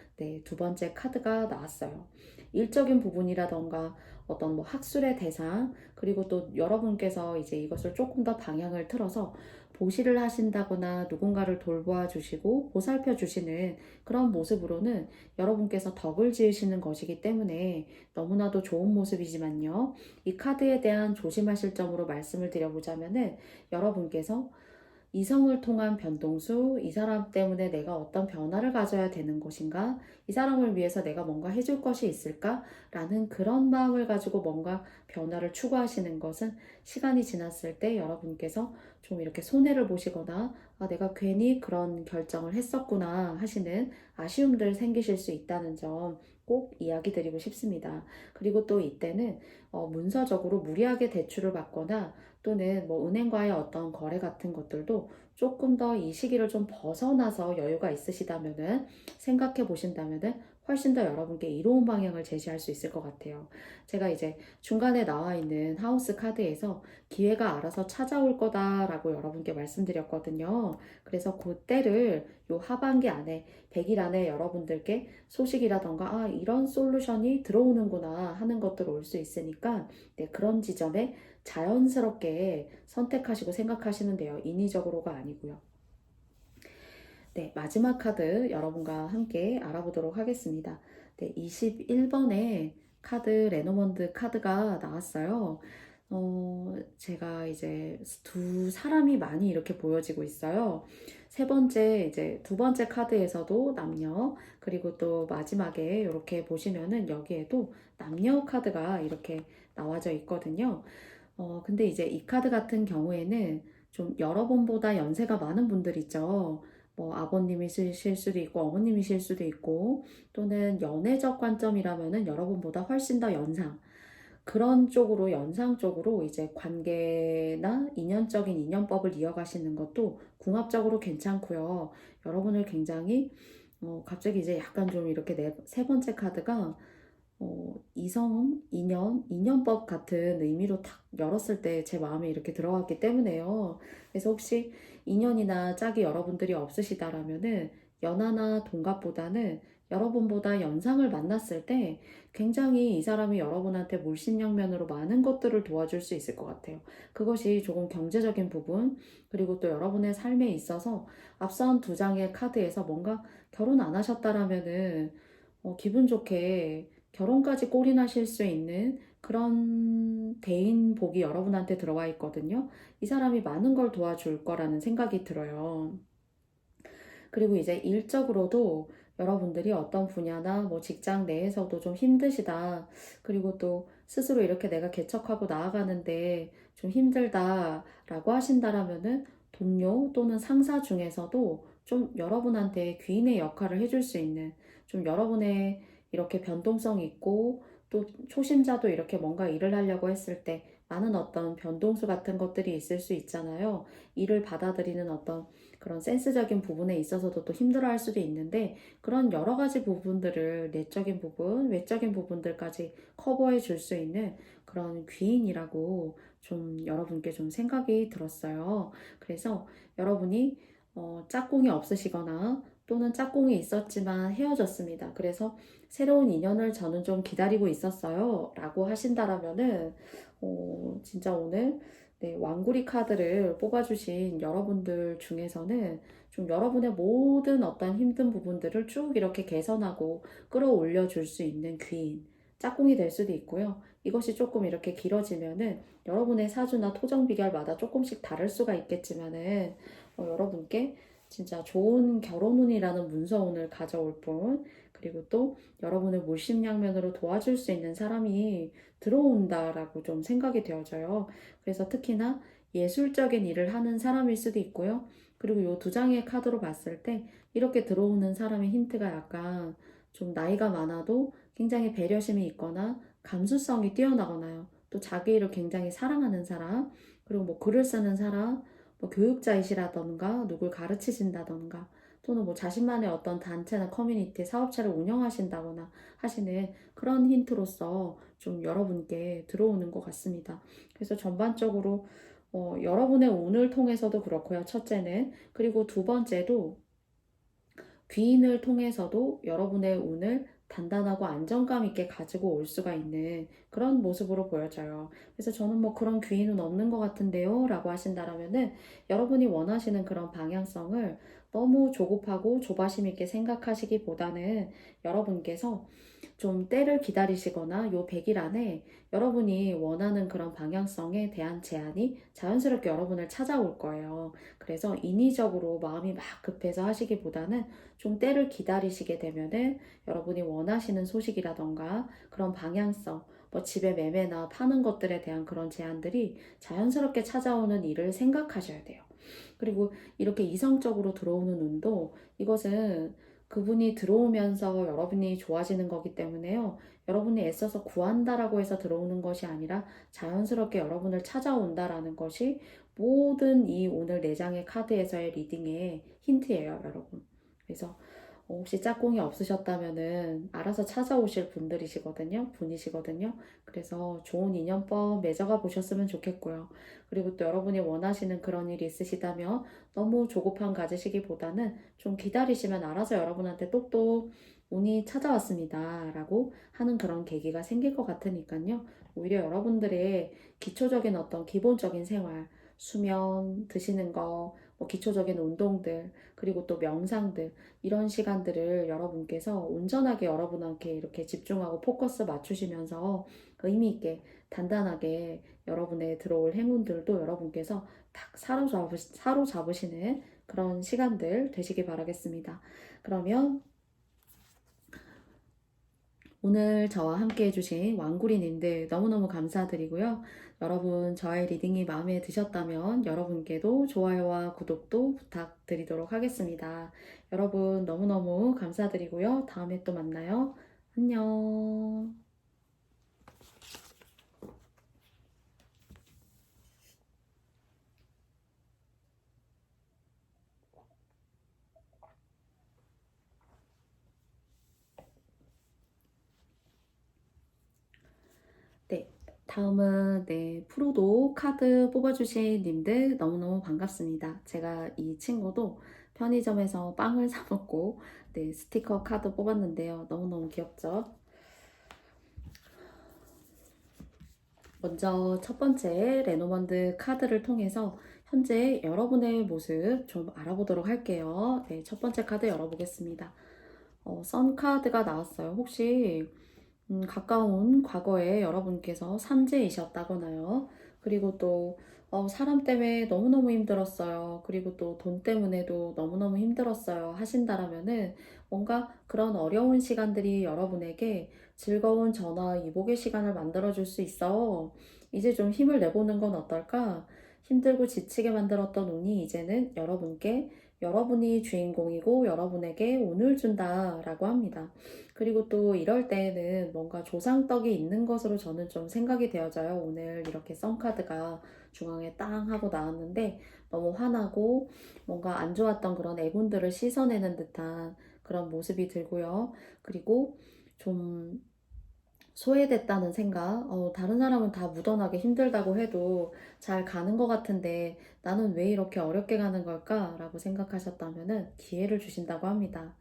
두 번째 카드가 나왔어요. 일적인 부분이라던가 어떤 뭐 학술의 대상 그리고 또 여러분께서 이제 이것을 조금 더 방향을 틀어서 보시를 하신다거나 누군가를 돌보아 주시고 보살펴 주시는 그런 모습으로는 여러분께서 덕을 지으시는 것이기 때문에 너무나도 좋은 모습이지만요. 이 카드에 대한 조심하실 점으로 말씀을 드려보자면은 여러분께서 이성을 통한 변동수, 이 사람 때문에 내가 어떤 변화를 가져야 되는 것인가? 이 사람을 위해서 내가 뭔가 해줄 것이 있을까? 라는 그런 마음을 가지고 뭔가 변화를 추구하시는 것은 시간이 지났을 때 여러분께서 좀 이렇게 손해를 보시거나 아, 내가 괜히 그런 결정을 했었구나 하시는 아쉬움들 생기실 수 있다는 점 꼭 이야기 드리고 싶습니다. 그리고 또 이때는 문서적으로 무리하게 대출을 받거나 또는 뭐 은행과의 어떤 거래 같은 것들도 조금 더 이 시기를 좀 벗어나서 여유가 있으시다면은 생각해 보신다면은 훨씬 더 여러분께 이로운 방향을 제시할 수 있을 것 같아요. 제가 이제 중간에 나와 있는 하우스 카드에서 기회가 알아서 찾아올 거다라고 여러분께 말씀드렸거든요. 그래서 그때를 요 하반기 안에 100일 안에 여러분들께 소식이라던가 아, 이런 솔루션이 들어오는구나 하는 것들 올 수 있으니까 네, 그런 지점에 자연스럽게 선택하시고 생각하시면 돼요. 인위적으로가 아니고요. 네, 마지막 카드 여러분과 함께 알아보도록 하겠습니다. 네, 21번에 카드 레노먼드 카드가 나왔어요. 제가 이제 두 사람이 많이 이렇게 보여지고 있어요. 세 번째, 이제 두 번째 카드에서도 남녀, 그리고 또 마지막에 이렇게 보시면은 여기에도 남녀 카드가 이렇게 나와져 있거든요. 근데 이제 이 카드 같은 경우에는 좀 여러 번보다 연세가 많은 분들 있죠. 뭐 아버님이실 수도 있고 어머님이실 수도 있고 또는 연애적 관점이라면은 여러 번보다 훨씬 더 연상. 그런 쪽으로 연상 쪽으로 이제 관계나 인연적인 인연법을 이어가시는 것도 궁합적으로 괜찮고요. 여러분을 굉장히 갑자기 이제 약간 좀 이렇게 세 번째 카드가 이성, 인연, 인연법 같은 의미로 탁 열었을 때 제 마음에 이렇게 들어왔기 때문에요. 그래서 혹시 인연이나 짝이 여러분들이 없으시다라면은 연하나 동갑보다는 여러분보다 연상을 만났을 때 굉장히 이 사람이 여러분한테 물심양면으로 많은 것들을 도와줄 수 있을 것 같아요. 그것이 조금 경제적인 부분, 그리고 또 여러분의 삶에 있어서 앞선 두 장의 카드에서 뭔가 결혼 안 하셨다라면은 기분 좋게 결혼까지 골인하실 수 있는 그런 대인복이 여러분한테 들어와 있거든요. 이 사람이 많은 걸 도와줄 거라는 생각이 들어요. 그리고 이제 일적으로도 여러분들이 어떤 분야나 뭐 직장 내에서도 좀 힘드시다. 그리고 또 스스로 이렇게 내가 개척하고 나아가는데 좀 힘들다라고 하신다라면은 동료 또는 상사 중에서도 좀 여러분한테 귀인의 역할을 해줄 수 있는 좀 여러분의 이렇게 변동성 있고 또 초심자도 이렇게 뭔가 일을 하려고 했을 때 많은 어떤 변동수 같은 것들이 있을 수 있잖아요. 일을 받아들이는 어떤 그런 센스적인 부분에 있어서도 또 힘들어할 수도 있는데 그런 여러 가지 부분들을 내적인 부분, 외적인 부분들까지 커버해 줄 수 있는 그런 귀인이라고 좀 여러분께 좀 생각이 들었어요. 그래서 여러분이 짝꿍이 없으시거나 또는 짝꿍이 있었지만 헤어졌습니다. 그래서 새로운 인연을 저는 좀 기다리고 있었어요. 라고 하신다라면은 진짜 오늘 네, 왕구리 카드를 뽑아주신 여러분들 중에서는 좀 여러분의 모든 어떤 힘든 부분들을 쭉 이렇게 개선하고 끌어올려 줄 수 있는 귀인, 짝꿍이 될 수도 있고요. 이것이 조금 이렇게 길어지면은 여러분의 사주나 토정 비결마다 조금씩 다를 수가 있겠지만은 여러분께 진짜 좋은 결혼운이라는 문서운을 가져올 분, 그리고 또 여러분을 물심양면으로 도와줄 수 있는 사람이 들어온다라고 좀 생각이 되어져요. 그래서 특히나 예술적인 일을 하는 사람일 수도 있고요. 그리고 이 두 장의 카드로 봤을 때 이렇게 들어오는 사람의 힌트가 약간 좀 나이가 많아도 굉장히 배려심이 있거나 감수성이 뛰어나거나요. 또 자기 일을 굉장히 사랑하는 사람, 그리고 뭐 글을 쓰는 사람, 뭐 교육자이시라던가 누굴 가르치신다던가 또는 뭐 자신만의 어떤 단체나 커뮤니티, 사업체를 운영하신다거나 하시는 그런 힌트로서 좀 여러분께 들어오는 것 같습니다. 그래서 전반적으로 여러분의 운을 통해서도 그렇고요. 첫째는. 그리고 두 번째도 귀인을 통해서도 여러분의 운을 단단하고 안정감 있게 가지고 올 수가 있는 그런 모습으로 보여져요. 그래서 저는 뭐 그런 귀인은 없는 것 같은데요 라고 하신다라면은 여러분이 원하시는 그런 방향성을 너무 조급하고 조바심 있게 생각하시기보다는 여러분께서 좀 때를 기다리시거나 요 100일 안에 여러분이 원하는 그런 방향성에 대한 제안이 자연스럽게 여러분을 찾아올 거예요. 그래서 인위적으로 마음이 막 급해서 하시기보다는 좀 때를 기다리시게 되면은 여러분이 원하시는 소식이라던가 그런 방향성, 뭐 집에 매매나 파는 것들에 대한 그런 제안들이 자연스럽게 찾아오는 일을 생각하셔야 돼요. 그리고 이렇게 이성적으로 들어오는 운도 이것은 그분이 들어오면서 여러분이 좋아지는 거기 때문에요. 여러분이 애써서 구한다라고 해서 들어오는 것이 아니라 자연스럽게 여러분을 찾아온다라는 것이 모든 이 오늘 4장의 카드에서의 리딩의 힌트예요, 여러분. 그래서 혹시 짝꿍이 없으셨다면은 알아서 찾아오실 분이시거든요. 그래서 좋은 인연법 맺어가 보셨으면 좋겠고요. 그리고 또 여러분이 원하시는 그런 일이 있으시다면 너무 조급함 가지시기보다는 좀 기다리시면 알아서 여러분한테 똑똑 운이 찾아왔습니다 라고 하는 그런 계기가 생길 것 같으니까요. 오히려 여러분들의 기초적인 어떤 기본적인 생활, 수면, 드시는 거, 뭐 기초적인 운동들, 그리고 또 명상들, 이런 시간들을 여러분께서 온전하게 여러분한테 이렇게 집중하고 포커스 맞추시면서 의미 있게 단단하게 여러분의 들어올 행운들도 여러분께서 딱 사로잡으시는 그런 시간들 되시길 바라겠습니다. 그러면 오늘 저와 함께 해주신 왕구리님들 너무너무 감사드리고요. 여러분 저의 리딩이 마음에 드셨다면 여러분께도 좋아요와 구독도 부탁드리도록 하겠습니다. 여러분 너무너무 감사드리고요. 다음에 또 만나요. 안녕. 네, 다음은 프로도 카드 뽑아주신 님들 너무너무 반갑습니다. 제가 이 친구도 편의점에서 빵을 사 먹고 스티커 카드 뽑았는데요. 너무너무 귀엽죠? 먼저 첫 번째 레노먼드 카드를 통해서 현재 여러분의 모습 좀 알아보도록 할게요. 네, 첫 번째 카드 열어보겠습니다. 선 카드가 나왔어요. 혹시 가까운 과거에 여러분께서 삼재이셨다거나요. 그리고 또 사람 때문에 너무너무 힘들었어요. 그리고 또 돈 때문에도 너무너무 힘들었어요. 하신다라면은 뭔가 그런 어려운 시간들이 여러분에게 즐거운 전화 이복의 시간을 만들어줄 수 있어. 이제 좀 힘을 내보는 건 어떨까? 힘들고 지치게 만들었던 운이 이제는 여러분께 여러분이 주인공이고 여러분에게 운을 준다라고 합니다. 그리고 또 이럴 때에는 뭔가 조상떡이 있는 것으로 저는 좀 생각이 되어져요. 오늘 이렇게 썬카드가 중앙에 땅 하고 나왔는데 너무 화나고 뭔가 안 좋았던 그런 애군들을 씻어내는 듯한 그런 모습이 들고요. 그리고 좀 소외됐다는 생각, 다른 사람은 다 무던하게 힘들다고 해도 잘 가는 것 같은데 나는 왜 이렇게 어렵게 가는 걸까? 라고 생각하셨다면은 기회를 주신다고 합니다.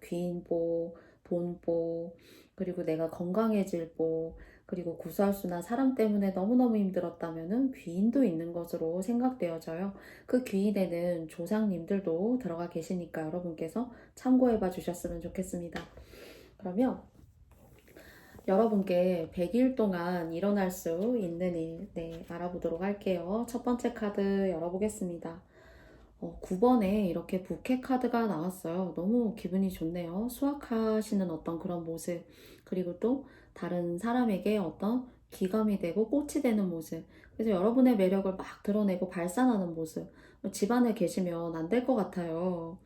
귀인보, 돈보, 그리고 내가 건강해질 보, 그리고 구설수나 사람 때문에 너무너무 힘들었다면은 귀인도 있는 것으로 생각되어져요. 그 귀인에는 조상님들도 들어가 계시니까 여러분께서 참고해 봐 주셨으면 좋겠습니다. 그러면 여러분께 100일 동안 일어날 수 있는 일, 알아보도록 할게요. 첫 번째 카드 열어보겠습니다. 9번에 이렇게 부캐 카드가 나왔어요. 너무 기분이 좋네요. 수확하시는 어떤 그런 모습, 그리고 또 다른 사람에게 어떤 기감이 되고 꽃이 되는 모습, 그래서 여러분의 매력을 막 드러내고 발산하는 모습, 집안에 계시면 안 될 것 같아요.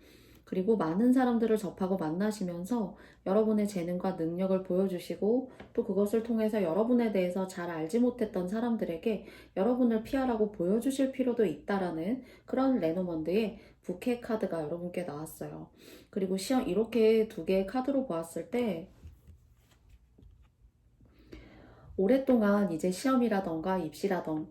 그리고 많은 사람들을 접하고 만나시면서 여러분의 재능과 능력을 보여주시고 또 그것을 통해서 여러분에 대해서 잘 알지 못했던 사람들에게 여러분을 피하라고 보여주실 필요도 있다라는 그런 레노먼드의 부캐 카드가 여러분께 나왔어요. 그리고 시험 이렇게 두 개의 카드로 보았을 때 오랫동안 이제 시험이라던가 입시라던가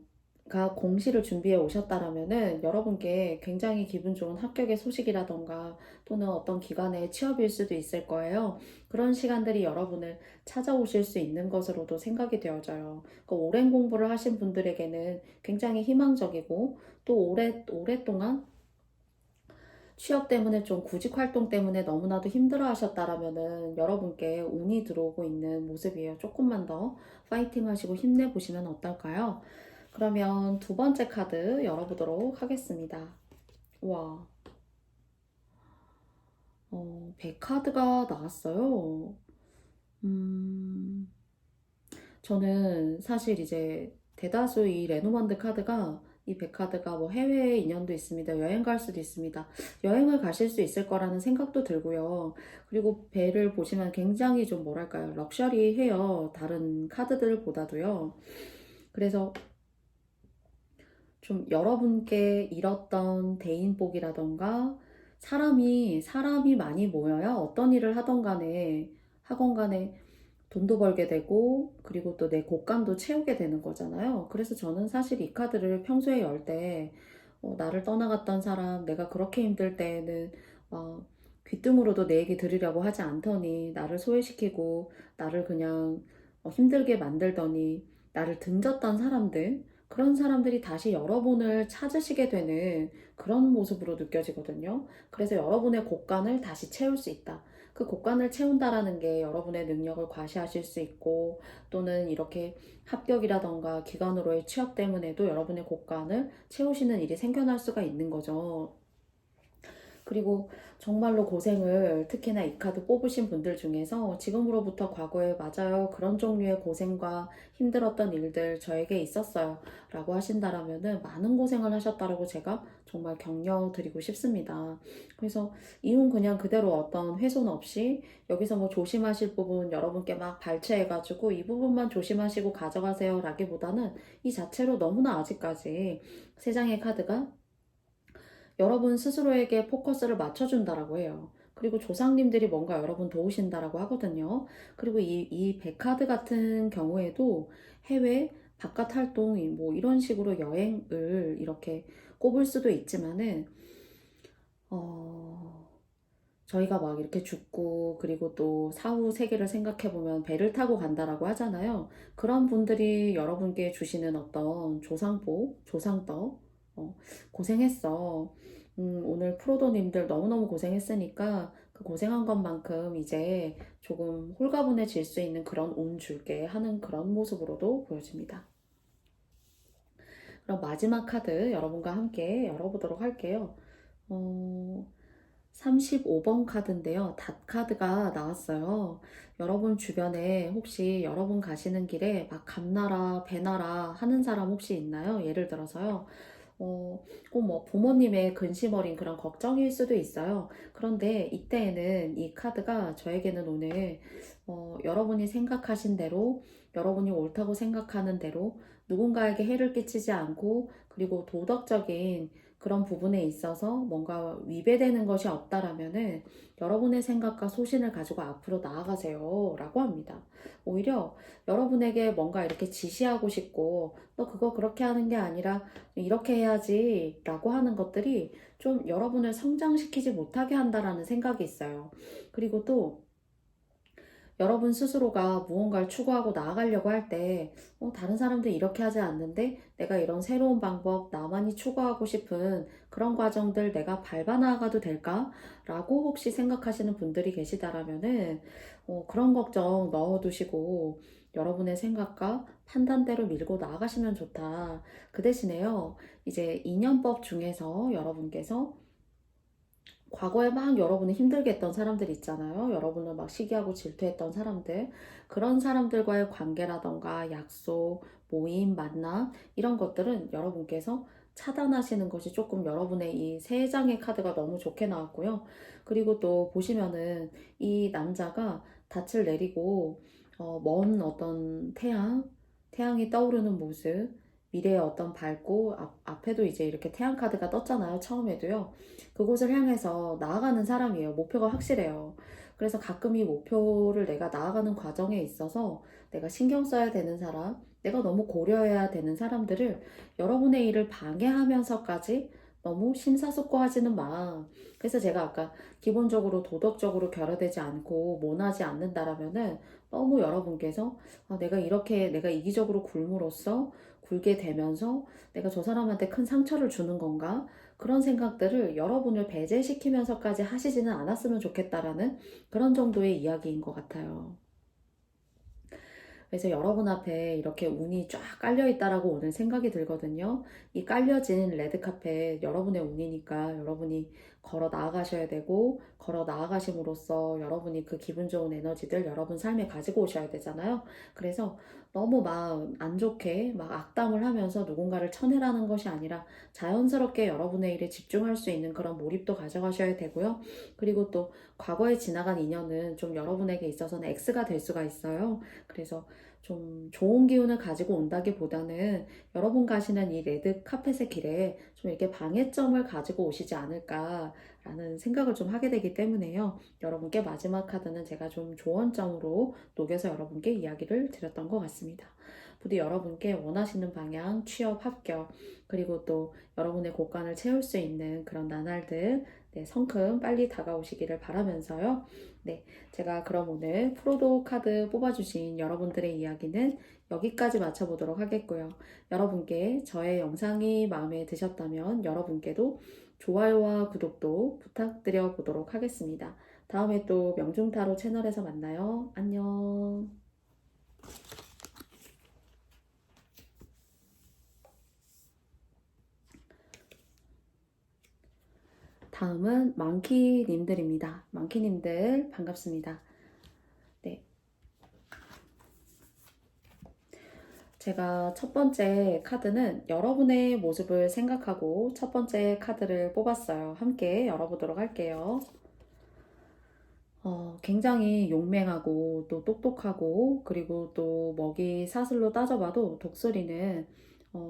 각 공시를 준비해 오셨다라면은 여러분께 굉장히 기분 좋은 합격의 소식이라던가 또는 어떤 기관의 취업일 수도 있을 거예요. 그런 시간들이 여러분을 찾아오실 수 있는 것으로도 생각이 되어져요. 그 오랜 공부를 하신 분들에게는 굉장히 희망적이고 또 오랫동안 취업 때문에 좀 구직 활동 때문에 너무나도 힘들어 하셨다라면은 여러분께 운이 들어오고 있는 모습이에요. 조금만 더 파이팅 하시고 힘내보시면 어떨까요? 그러면 두 번째 카드 열어보도록 하겠습니다. 와, 100카드가 나왔어요. 음, 저는 사실 이제 대다수 이 레노만드 카드가 이 100카드가 뭐 해외 인연도 있습니다. 여행 갈 수도 있습니다. 여행을 가실 수 있을 거라는 생각도 들고요. 그리고 배를 보시면 굉장히 좀 뭐랄까요. 럭셔리해요. 다른 카드들보다도요. 그래서 좀 여러분께 잃었던 대인복이라던가 사람이 많이 모여야 어떤 일을 하건 간에 돈도 벌게 되고 그리고 또 내 곳간도 채우게 되는 거잖아요. 그래서 저는 사실 이 카드를 평소에 열 때 나를 떠나갔던 사람, 내가 그렇게 힘들 때에는 귀등으로도 내 얘기 들으려고 하지 않더니 나를 소외시키고 나를 그냥 힘들게 만들더니 나를 등졌던 사람들, 그런 사람들이 다시 여러분을 찾으시게 되는 그런 모습으로 느껴지거든요. 그래서 여러분의 곳간을 다시 채울 수 있다. 그 곳간을 채운다라는 게 여러분의 능력을 과시하실 수 있고 또는 이렇게 합격이라던가 기관으로의 취업 때문에도 여러분의 곳간을 채우시는 일이 생겨날 수가 있는 거죠. 그리고 정말로 고생을 특히나 이 카드 뽑으신 분들 중에서 지금으로부터 과거에 맞아요. 그런 종류의 고생과 힘들었던 일들 저에게 있었어요. 라고 하신다라면은 많은 고생을 하셨다라고 제가 정말 격려 드리고 싶습니다. 그래서 이혼 그냥 그대로 어떤 훼손 없이 여기서 뭐 조심하실 부분 여러분께 막 발췌해가지고 이 부분만 조심하시고 가져가세요. 라기보다는 이 자체로 너무나 아직까지 세 장의 카드가 여러분 스스로에게 포커스를 맞춰준다라고 해요. 그리고 조상님들이 뭔가 여러분 도우신다라고 하거든요. 그리고 이 백카드 같은 경우에도 해외 바깥 활동, 뭐 이런 식으로 여행을 이렇게 꼽을 수도 있지만은, 어, 저희가 막 이렇게 죽고 그리고 또 사후 세계를 생각해보면 배를 타고 간다라고 하잖아요. 그런 분들이 여러분께 주시는 어떤 조상복, 조상떡, 고생했어. 오늘 프로도님들 너무너무 고생했으니까 그 고생한 것만큼 이제 조금 홀가분해질 수 있는 그런 운 줄게 하는 그런 모습으로도 보여집니다. 그럼 마지막 카드 여러분과 함께 열어보도록 할게요. 어, 35번 카드인데요. 닷 카드가 나왔어요. 여러분 주변에 혹시 여러분 가시는 길에 막 감나라, 배나라 하는 사람 혹시 있나요? 예를 들어서요. 꼭 뭐 부모님의 근심 어린 그런 걱정일 수도 있어요. 그런데 이때에는 이 카드가 저에게는 오늘 여러분이 생각하신 대로, 여러분이 옳다고 생각하는 대로 누군가에게 해를 끼치지 않고 그리고 도덕적인 그런 부분에 있어서 뭔가 위배되는 것이 없다라면은 여러분의 생각과 소신을 가지고 앞으로 나아가세요. 라고 합니다. 오히려 여러분에게 뭔가 이렇게 지시하고 싶고 너 그거 그렇게 하는 게 아니라 이렇게 해야지 라고 하는 것들이 좀 여러분을 성장시키지 못하게 한다라는 생각이 있어요. 그리고 또 여러분 스스로가 무언가를 추구하고 나아가려고 할 때, 다른 사람들 이렇게 하지 않는데 내가 이런 새로운 방법, 나만이 추구하고 싶은 그런 과정들 내가 밟아 나아가도 될까? 라고 혹시 생각하시는 분들이 계시다라면은, 그런 걱정 넣어두시고 여러분의 생각과 판단대로 밀고 나아가시면 좋다. 그 대신에요, 이제 인연법 중에서 여러분께서 과거에 막 여러분을 힘들게 했던 사람들 있잖아요. 여러분을 막 시기하고 질투했던 사람들. 그런 사람들과의 관계라던가 약속, 모임, 만남, 이런 것들은 여러분께서 차단하시는 것이 조금 여러분의 이 세 장의 카드가 너무 좋게 나왔고요. 그리고 또 보시면은 이 남자가 닻을 내리고, 먼 어떤 태양이 떠오르는 모습, 미래의 어떤 밝고, 앞에도 이제 이렇게 태양 카드가 떴잖아요. 처음에도요. 그곳을 향해서 나아가는 사람이에요. 목표가 확실해요. 그래서 가끔 이 목표를 내가 나아가는 과정에 있어서 내가 신경 써야 되는 사람, 내가 너무 고려해야 되는 사람들을 여러분의 일을 방해하면서까지 너무 심사숙고하지는 마. 그래서 제가 아까 기본적으로 도덕적으로 결여되지 않고 모나지 않는다라면은 너무 여러분께서 내가 이렇게 내가 이기적으로 굴므로써 굴게 되면서 내가 저 사람한테 큰 상처를 주는 건가? 그런 생각들을 여러분을 배제시키면서까지 하시지는 않았으면 좋겠다라는 그런 정도의 이야기인 것 같아요. 그래서 여러분 앞에 이렇게 운이 쫙 깔려 있다라고 오늘 생각이 들거든요. 이 깔려진 레드카펫 여러분의 운이니까 여러분이 걸어 나아가셔야 되고, 걸어 나아가심으로써 여러분이 그 기분 좋은 에너지들 여러분 삶에 가지고 오셔야 되잖아요. 그래서 너무 막 안 좋게 막 악담을 하면서 누군가를 쳐내라는 것이 아니라 자연스럽게 여러분의 일에 집중할 수 있는 그런 몰입도 가져가셔야 되고요. 그리고 또 과거에 지나간 인연은 좀 여러분에게 있어서는 X가 될 수가 있어요. 그래서 좀 좋은 기운을 가지고 온다기보다는 여러분 가시는 이 레드 카펫의 길에 좀 이렇게 방해점을 가지고 오시지 않을까라는 생각을 좀 하게 되기 때문에요. 여러분께 마지막 카드는 제가 좀 조언점으로 녹여서 여러분께 이야기를 드렸던 것 같습니다. 부디 여러분께 원하시는 방향, 취업 합격, 그리고 또 여러분의 곳간을 채울 수 있는 그런 나날들, 네, 성큼 빨리 다가오시기를 바라면서요. 네, 제가 그럼 오늘 프로도 카드 뽑아주신 여러분들의 이야기는 여기까지 마쳐보도록 하겠고요. 여러분께 저의 영상이 마음에 드셨다면 여러분께도 좋아요와 구독도 부탁드려 보도록 하겠습니다. 다음에 또 명중타로 채널에서 만나요. 안녕. 다음은 망키님들입니다. 망키님들 반갑습니다. 네, 제가 첫 번째 카드는 여러분의 모습을 생각하고 첫 번째 카드를 뽑았어요. 함께 열어보도록 할게요. 굉장히 용맹하고 또 똑똑하고 그리고 또 먹이 사슬로 따져봐도 독수리는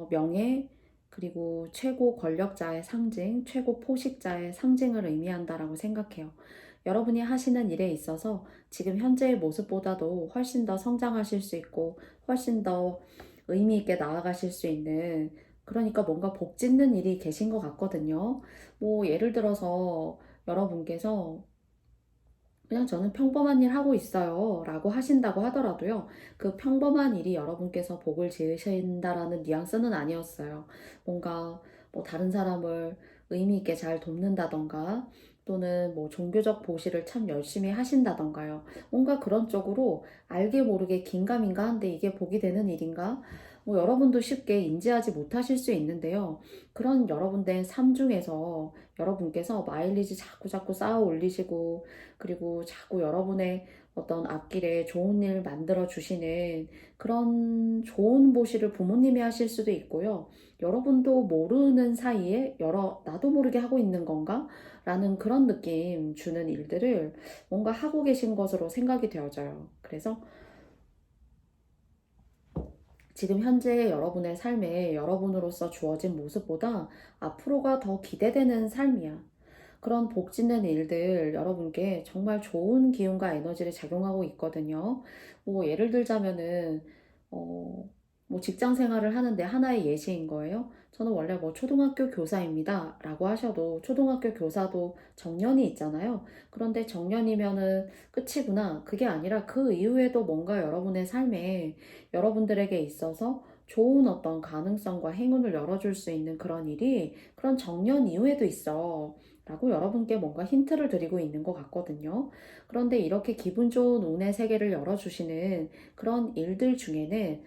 명예 그리고 최고 권력자의 상징, 최고 포식자의 상징을 의미한다라고 생각해요. 여러분이 하시는 일에 있어서 지금 현재의 모습보다도 훨씬 더 성장하실 수 있고 훨씬 더 의미 있게 나아가실 수 있는 그러니까 뭔가 복 짓는 일이 계신 것 같거든요. 뭐 예를 들어서 여러분께서 그냥 저는 평범한 일 하고 있어요 라고 하신다고 하더라도요. 그 평범한 일이 여러분께서 복을 지으신다라는 뉘앙스는 아니었어요. 뭔가 뭐 다른 사람을 의미 있게 잘 돕는다던가 또는 뭐 종교적 보시를 참 열심히 하신다던가요. 뭔가 그런 쪽으로 알게 모르게 긴가민가 한데 이게 복이 되는 일인가? 뭐 여러분도 쉽게 인지하지 못하실 수 있는데요. 그런 여러분의 삶 중에서 여러분께서 마일리지 자꾸 쌓아 올리시고 그리고 자꾸 여러분의 어떤 앞길에 좋은 일 만들어 주시는 그런 좋은 보시를 부모님이 하실 수도 있고요. 여러분도 모르는 사이에 나도 모르게 하고 있는 건가? 라는 그런 느낌 주는 일들을 뭔가 하고 계신 것으로 생각이 되어져요. 그래서 지금 현재 여러분의 삶에 여러분으로서 주어진 모습보다 앞으로가 더 기대되는 삶이야. 그런 복 짓는 일들 여러분께 정말 좋은 기운과 에너지를 작용하고 있거든요. 뭐 예를 들자면은 어, 뭐 직장 생활을 하는데 하나의 예시인 거예요. 저는 원래 뭐 초등학교 교사입니다. 라고 하셔도 초등학교 교사도 정년이 있잖아요. 그런데 정년이면은 끝이구나. 그게 아니라 그 이후에도 뭔가 여러분의 삶에 여러분들에게 있어서 좋은 어떤 가능성과 행운을 열어줄 수 있는 그런 일이 그런 정년 이후에도 있어. 라고 여러분께 뭔가 힌트를 드리고 있는 것 같거든요. 그런데 이렇게 기분 좋은 운의 세계를 열어주시는 그런 일들 중에는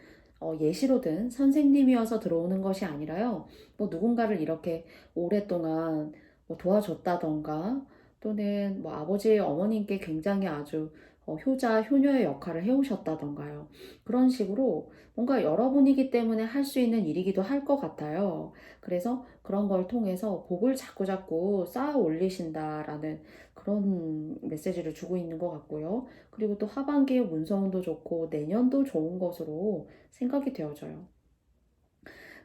예시로든 선생님이어서 들어오는 것이 아니라요. 뭐 누군가를 이렇게 오랫동안 뭐 도와줬다던가 또는 뭐 아버지 어머님께 굉장히 아주 효자, 효녀의 역할을 해오셨다던가요. 그런 식으로 뭔가 여러분이기 때문에 할 수 있는 일이기도 할 것 같아요. 그래서 그런 걸 통해서 복을 자꾸자꾸 쌓아 올리신다라는 그런 메시지를 주고 있는 것 같고요. 그리고 또 하반기에 문서운도 좋고 내년도 좋은 것으로 생각이 되어져요.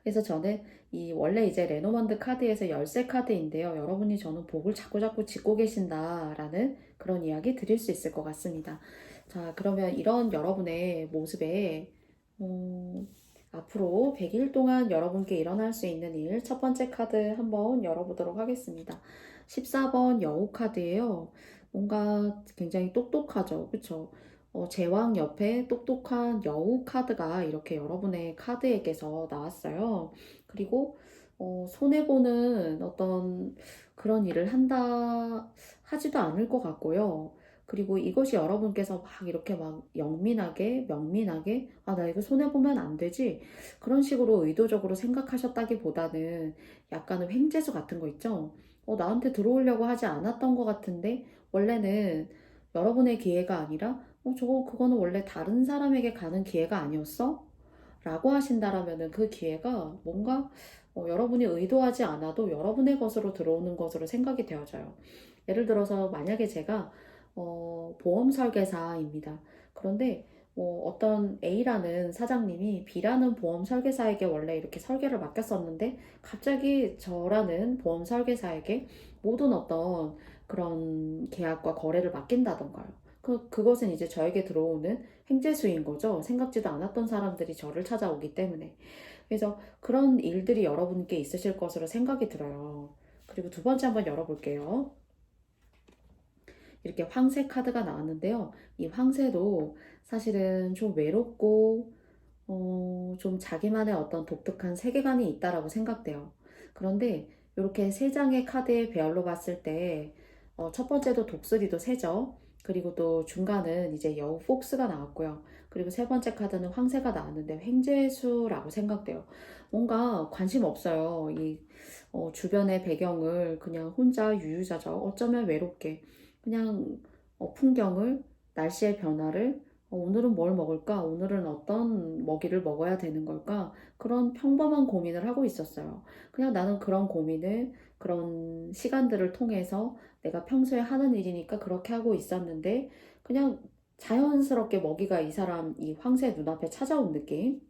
그래서 저는 이 원래 이제 레노먼드 카드에서 열쇠 카드인데요. 여러분이 저는 복을 자꾸자꾸 짓고 계신다라는 그런 이야기 드릴 수 있을 것 같습니다. 자, 그러면 이런 여러분의 모습에 어, 앞으로 100일 동안 여러분께 일어날 수 있는 일, 첫 번째 카드 한번 열어보도록 하겠습니다. 14번 여우 카드예요. 뭔가 굉장히 똑똑하죠. 그쵸? 제왕 옆에 똑똑한 여우 카드가 이렇게 여러분의 카드에게서 나왔어요. 그리고 손해보는 어떤 그런 일을 하지도 않을 것 같고요. 그리고 이것이 여러분께서 막 이렇게 막 영민하게, 명민하게, 아, 나 이거 손해보면 안 되지. 그런 식으로 의도적으로 생각하셨다기보다는 약간은 횡재수 같은 거 있죠? 나한테 들어오려고 하지 않았던 것 같은데, 원래는 여러분의 기회가 아니라, 그거는 원래 다른 사람에게 가는 기회가 아니었어? 라고 하신다라면은 그 기회가 뭔가 여러분이 의도하지 않아도 여러분의 것으로 들어오는 것으로 생각이 되어져요. 예를 들어서 만약에 제가 보험 설계사입니다. 그런데 어떤 A라는 사장님이 B라는 보험 설계사에게 원래 이렇게 설계를 맡겼었는데 갑자기 저라는 보험 설계사에게 모든 어떤 그런 계약과 거래를 맡긴다던가요. 그것은 이제 저에게 들어오는 행재수인 거죠. 생각지도 않았던 사람들이 저를 찾아오기 때문에. 그래서 그런 일들이 여러분께 있으실 것으로 생각이 들어요. 그리고 두 번째 한번 열어볼게요. 이렇게 황새 카드가 나왔는데요. 이 황새도 사실은 좀 외롭고, 좀 자기만의 어떤 독특한 세계관이 있다라고 생각돼요. 그런데 이렇게 세 장의 카드의 배열로 봤을 때, 첫 번째도 독수리도 새죠. 그리고 또 중간은 이제 여우 폭스가 나왔고요. 그리고 세 번째 카드는 황새가 나왔는데 횡재수라고 생각돼요. 뭔가 관심 없어요. 주변의 배경을 그냥 혼자 유유자적, 어쩌면 외롭게 그냥 풍경을, 날씨의 변화를, 오늘은 뭘 먹을까? 오늘은 어떤 먹이를 먹어야 되는 걸까? 그런 평범한 고민을 하고 있었어요. 그냥 나는 그런 고민을, 그런 시간들을 통해서 내가 평소에 하는 일이니까 그렇게 하고 있었는데, 그냥 자연스럽게 먹이가 이 황새 눈앞에 찾아온 느낌?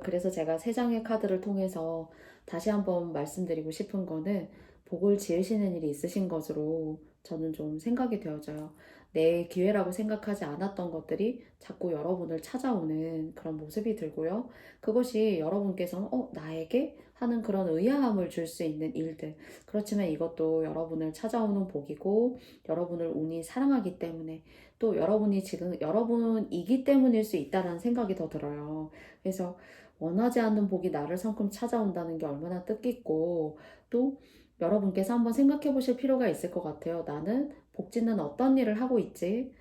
그래서 제가 세 장의 카드를 통해서 다시 한번 말씀드리고 싶은 거는 복을 지으시는 일이 있으신 것으로 저는 좀 생각이 되어져요. 내 기회라고 생각하지 않았던 것들이 자꾸 여러분을 찾아오는 그런 모습이 들고요. 그것이 여러분께서는 나에게 하는 그런 의아함을 줄 수 있는 일들. 그렇지만 이것도 여러분을 찾아오는 복이고 여러분을 운이 사랑하기 때문에 또 여러분이 지금 여러분이기 때문일 수 있다라는 생각이 더 들어요. 그래서 원하지 않는 복이 나를 성큼 찾아온다는 게 얼마나 뜻깊고 또 여러분께서 한번 생각해 보실 필요가 있을 것 같아요. 나는 복지는 어떤 일을 하고 있지?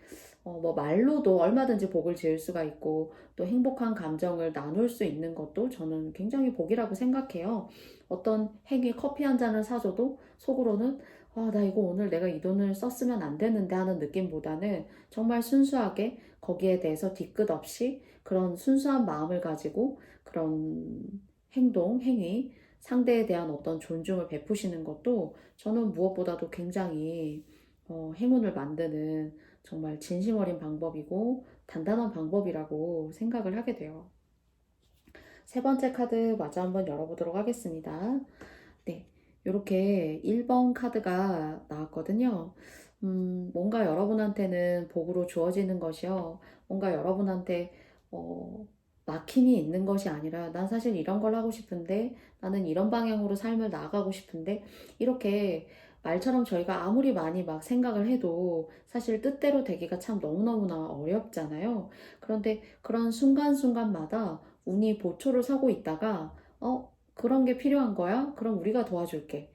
뭐 말로도 얼마든지 복을 지을 수가 있고 또 행복한 감정을 나눌 수 있는 것도 저는 굉장히 복이라고 생각해요. 어떤 행위 커피 한 잔을 사줘도 속으로는 나 이거 오늘 내가 이 돈을 썼으면 안 되는데 하는 느낌보다는 정말 순수하게 거기에 대해서 뒤끝 없이 그런 순수한 마음을 가지고 그런 행위, 상대에 대한 어떤 존중을 베푸시는 것도 저는 무엇보다도 굉장히 행운을 만드는 정말 진심 어린 방법이고 단단한 방법이라고 생각을 하게 돼요. 세 번째 카드 마저 한번 열어보도록 하겠습니다. 네, 이렇게 1번 카드가 나왔거든요. 뭔가 여러분한테는 복으로 주어지는 것이요. 뭔가 여러분한테 막힘이 있는 것이 아니라 난 사실 이런 걸 하고 싶은데 나는 이런 방향으로 삶을 나아가고 싶은데 이렇게 말처럼 저희가 아무리 많이 막 생각을 해도 사실 뜻대로 되기가 참 너무너무나 어렵잖아요. 그런데 그런 순간순간마다 운이 보초를 서고 있다가 그런 게 필요한 거야? 그럼 우리가 도와줄게.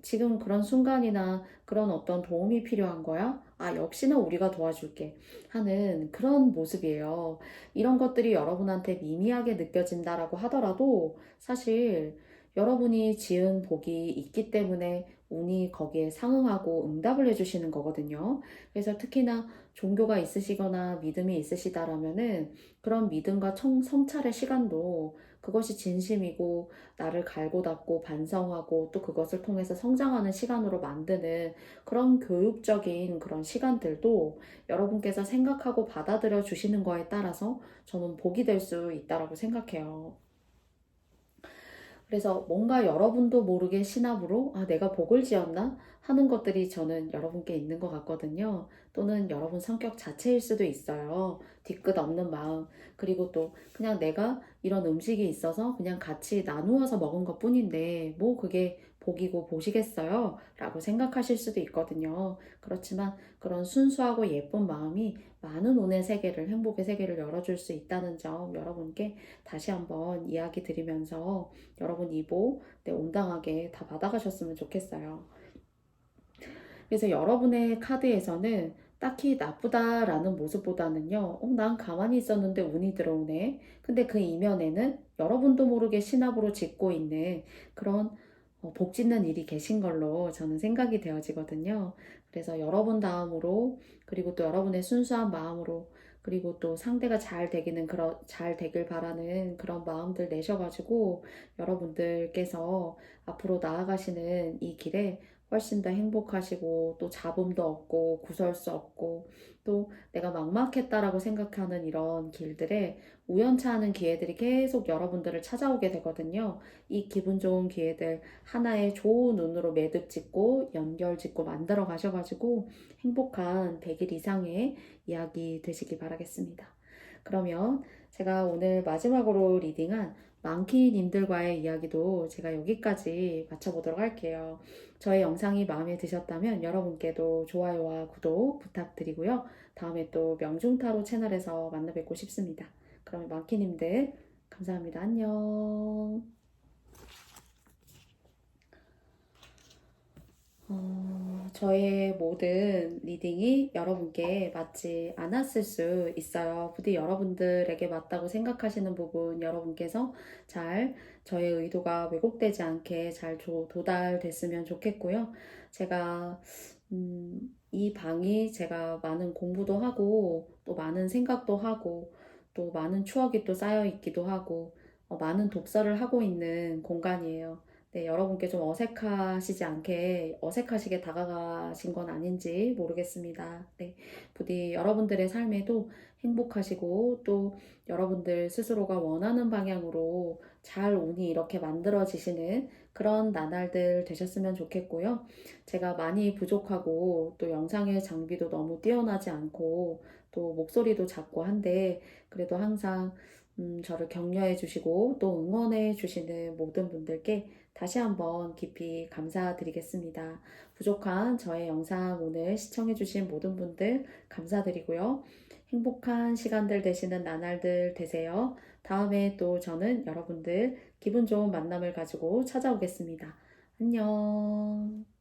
지금 그런 순간이나 그런 어떤 도움이 필요한 거야? 역시나 우리가 도와줄게. 하는 그런 모습이에요. 이런 것들이 여러분한테 미미하게 느껴진다라고 하더라도 사실 여러분이 지은 복이 있기 때문에 운이 거기에 상응하고 응답을 해주시는 거거든요. 그래서 특히나 종교가 있으시거나 믿음이 있으시다라면은 그런 믿음과 성찰의 시간도 그것이 진심이고 나를 갈고 닦고 반성하고 또 그것을 통해서 성장하는 시간으로 만드는 그런 교육적인 그런 시간들도 여러분께서 생각하고 받아들여 주시는 거에 따라서 저는 복이 될 수 있다라고 생각해요. 그래서 뭔가 여러분도 모르게 신압으로 '아 내가 복을 지었나?' 하는 것들이 저는 여러분께 있는 것 같거든요. 또는 여러분 성격 자체일 수도 있어요. 뒤끝 없는 마음. 그리고 또 그냥 내가 이런 음식이 있어서 그냥 같이 나누어서 먹은 것뿐인데 뭐 그게 복이고 보시겠어요? 라고 생각하실 수도 있거든요. 그렇지만 그런 순수하고 예쁜 마음이 많은 운의 세계를, 행복의 세계를 열어줄 수 있다는 점 여러분께 다시 한번 이야기 드리면서 여러분 이복 온당하게 다 받아가셨으면 좋겠어요. 그래서 여러분의 카드에서는 딱히 나쁘다라는 모습보다는요, 난 가만히 있었는데 운이 들어오네. 근데 그 이면에는 여러분도 모르게 신압으로 짓고 있는 그런 복 짓는 일이 계신 걸로 저는 생각이 되어지거든요. 그래서 여러분 다음으로, 그리고 또 여러분의 순수한 마음으로, 그리고 또 상대가 잘 되길 바라는 그런 마음들 내셔가지고 여러분들께서 앞으로 나아가시는 이 길에 훨씬 더 행복하시고 또 잡음도 없고 구설수 없고 또 내가 막막했다라고 생각하는 이런 길들에 우연치 않은 기회들이 계속 여러분들을 찾아오게 되거든요. 이 기분 좋은 기회들 하나의 좋은 운으로 매듭 짓고 연결 짓고 만들어 가셔가지고 행복한 100일 이상의 이야기 되시기 바라겠습니다. 그러면 제가 오늘 마지막으로 리딩한 망키님들과의 이야기도 제가 여기까지 마쳐보도록 할게요. 저의 영상이 마음에 드셨다면 여러분께도 좋아요와 구독 부탁드리고요. 다음에 또 명중타로 채널에서 만나 뵙고 싶습니다. 그러면 망키님들 감사합니다. 안녕. 저의 모든 리딩이 여러분께 맞지 않았을 수 있어요. 부디 여러분들에게 맞다고 생각하시는 부분 여러분께서 잘 저의 의도가 왜곡되지 않게 잘 도달됐으면 좋겠고요. 제가 이 방이 제가 많은 공부도 하고 또 많은 생각도 하고 또 많은 추억이 또 쌓여 있기도 하고 많은 독서를 하고 있는 공간이에요. 네, 여러분께 좀 어색하시게 다가가신 건 아닌지 모르겠습니다. 네, 부디 여러분들의 삶에도 행복하시고 또 여러분들 스스로가 원하는 방향으로 잘 운이 이렇게 만들어지시는 그런 나날들 되셨으면 좋겠고요. 제가 많이 부족하고 또 영상의 장비도 너무 뛰어나지 않고 또 목소리도 작고 한데 그래도 항상 저를 격려해 주시고 또 응원해 주시는 모든 분들께 다시 한번 깊이 감사드리겠습니다. 부족한 저의 영상 오늘 시청해주신 모든 분들 감사드리고요. 행복한 시간들 되시는 나날들 되세요. 다음에 또 저는 여러분들 기분 좋은 만남을 가지고 찾아오겠습니다. 안녕.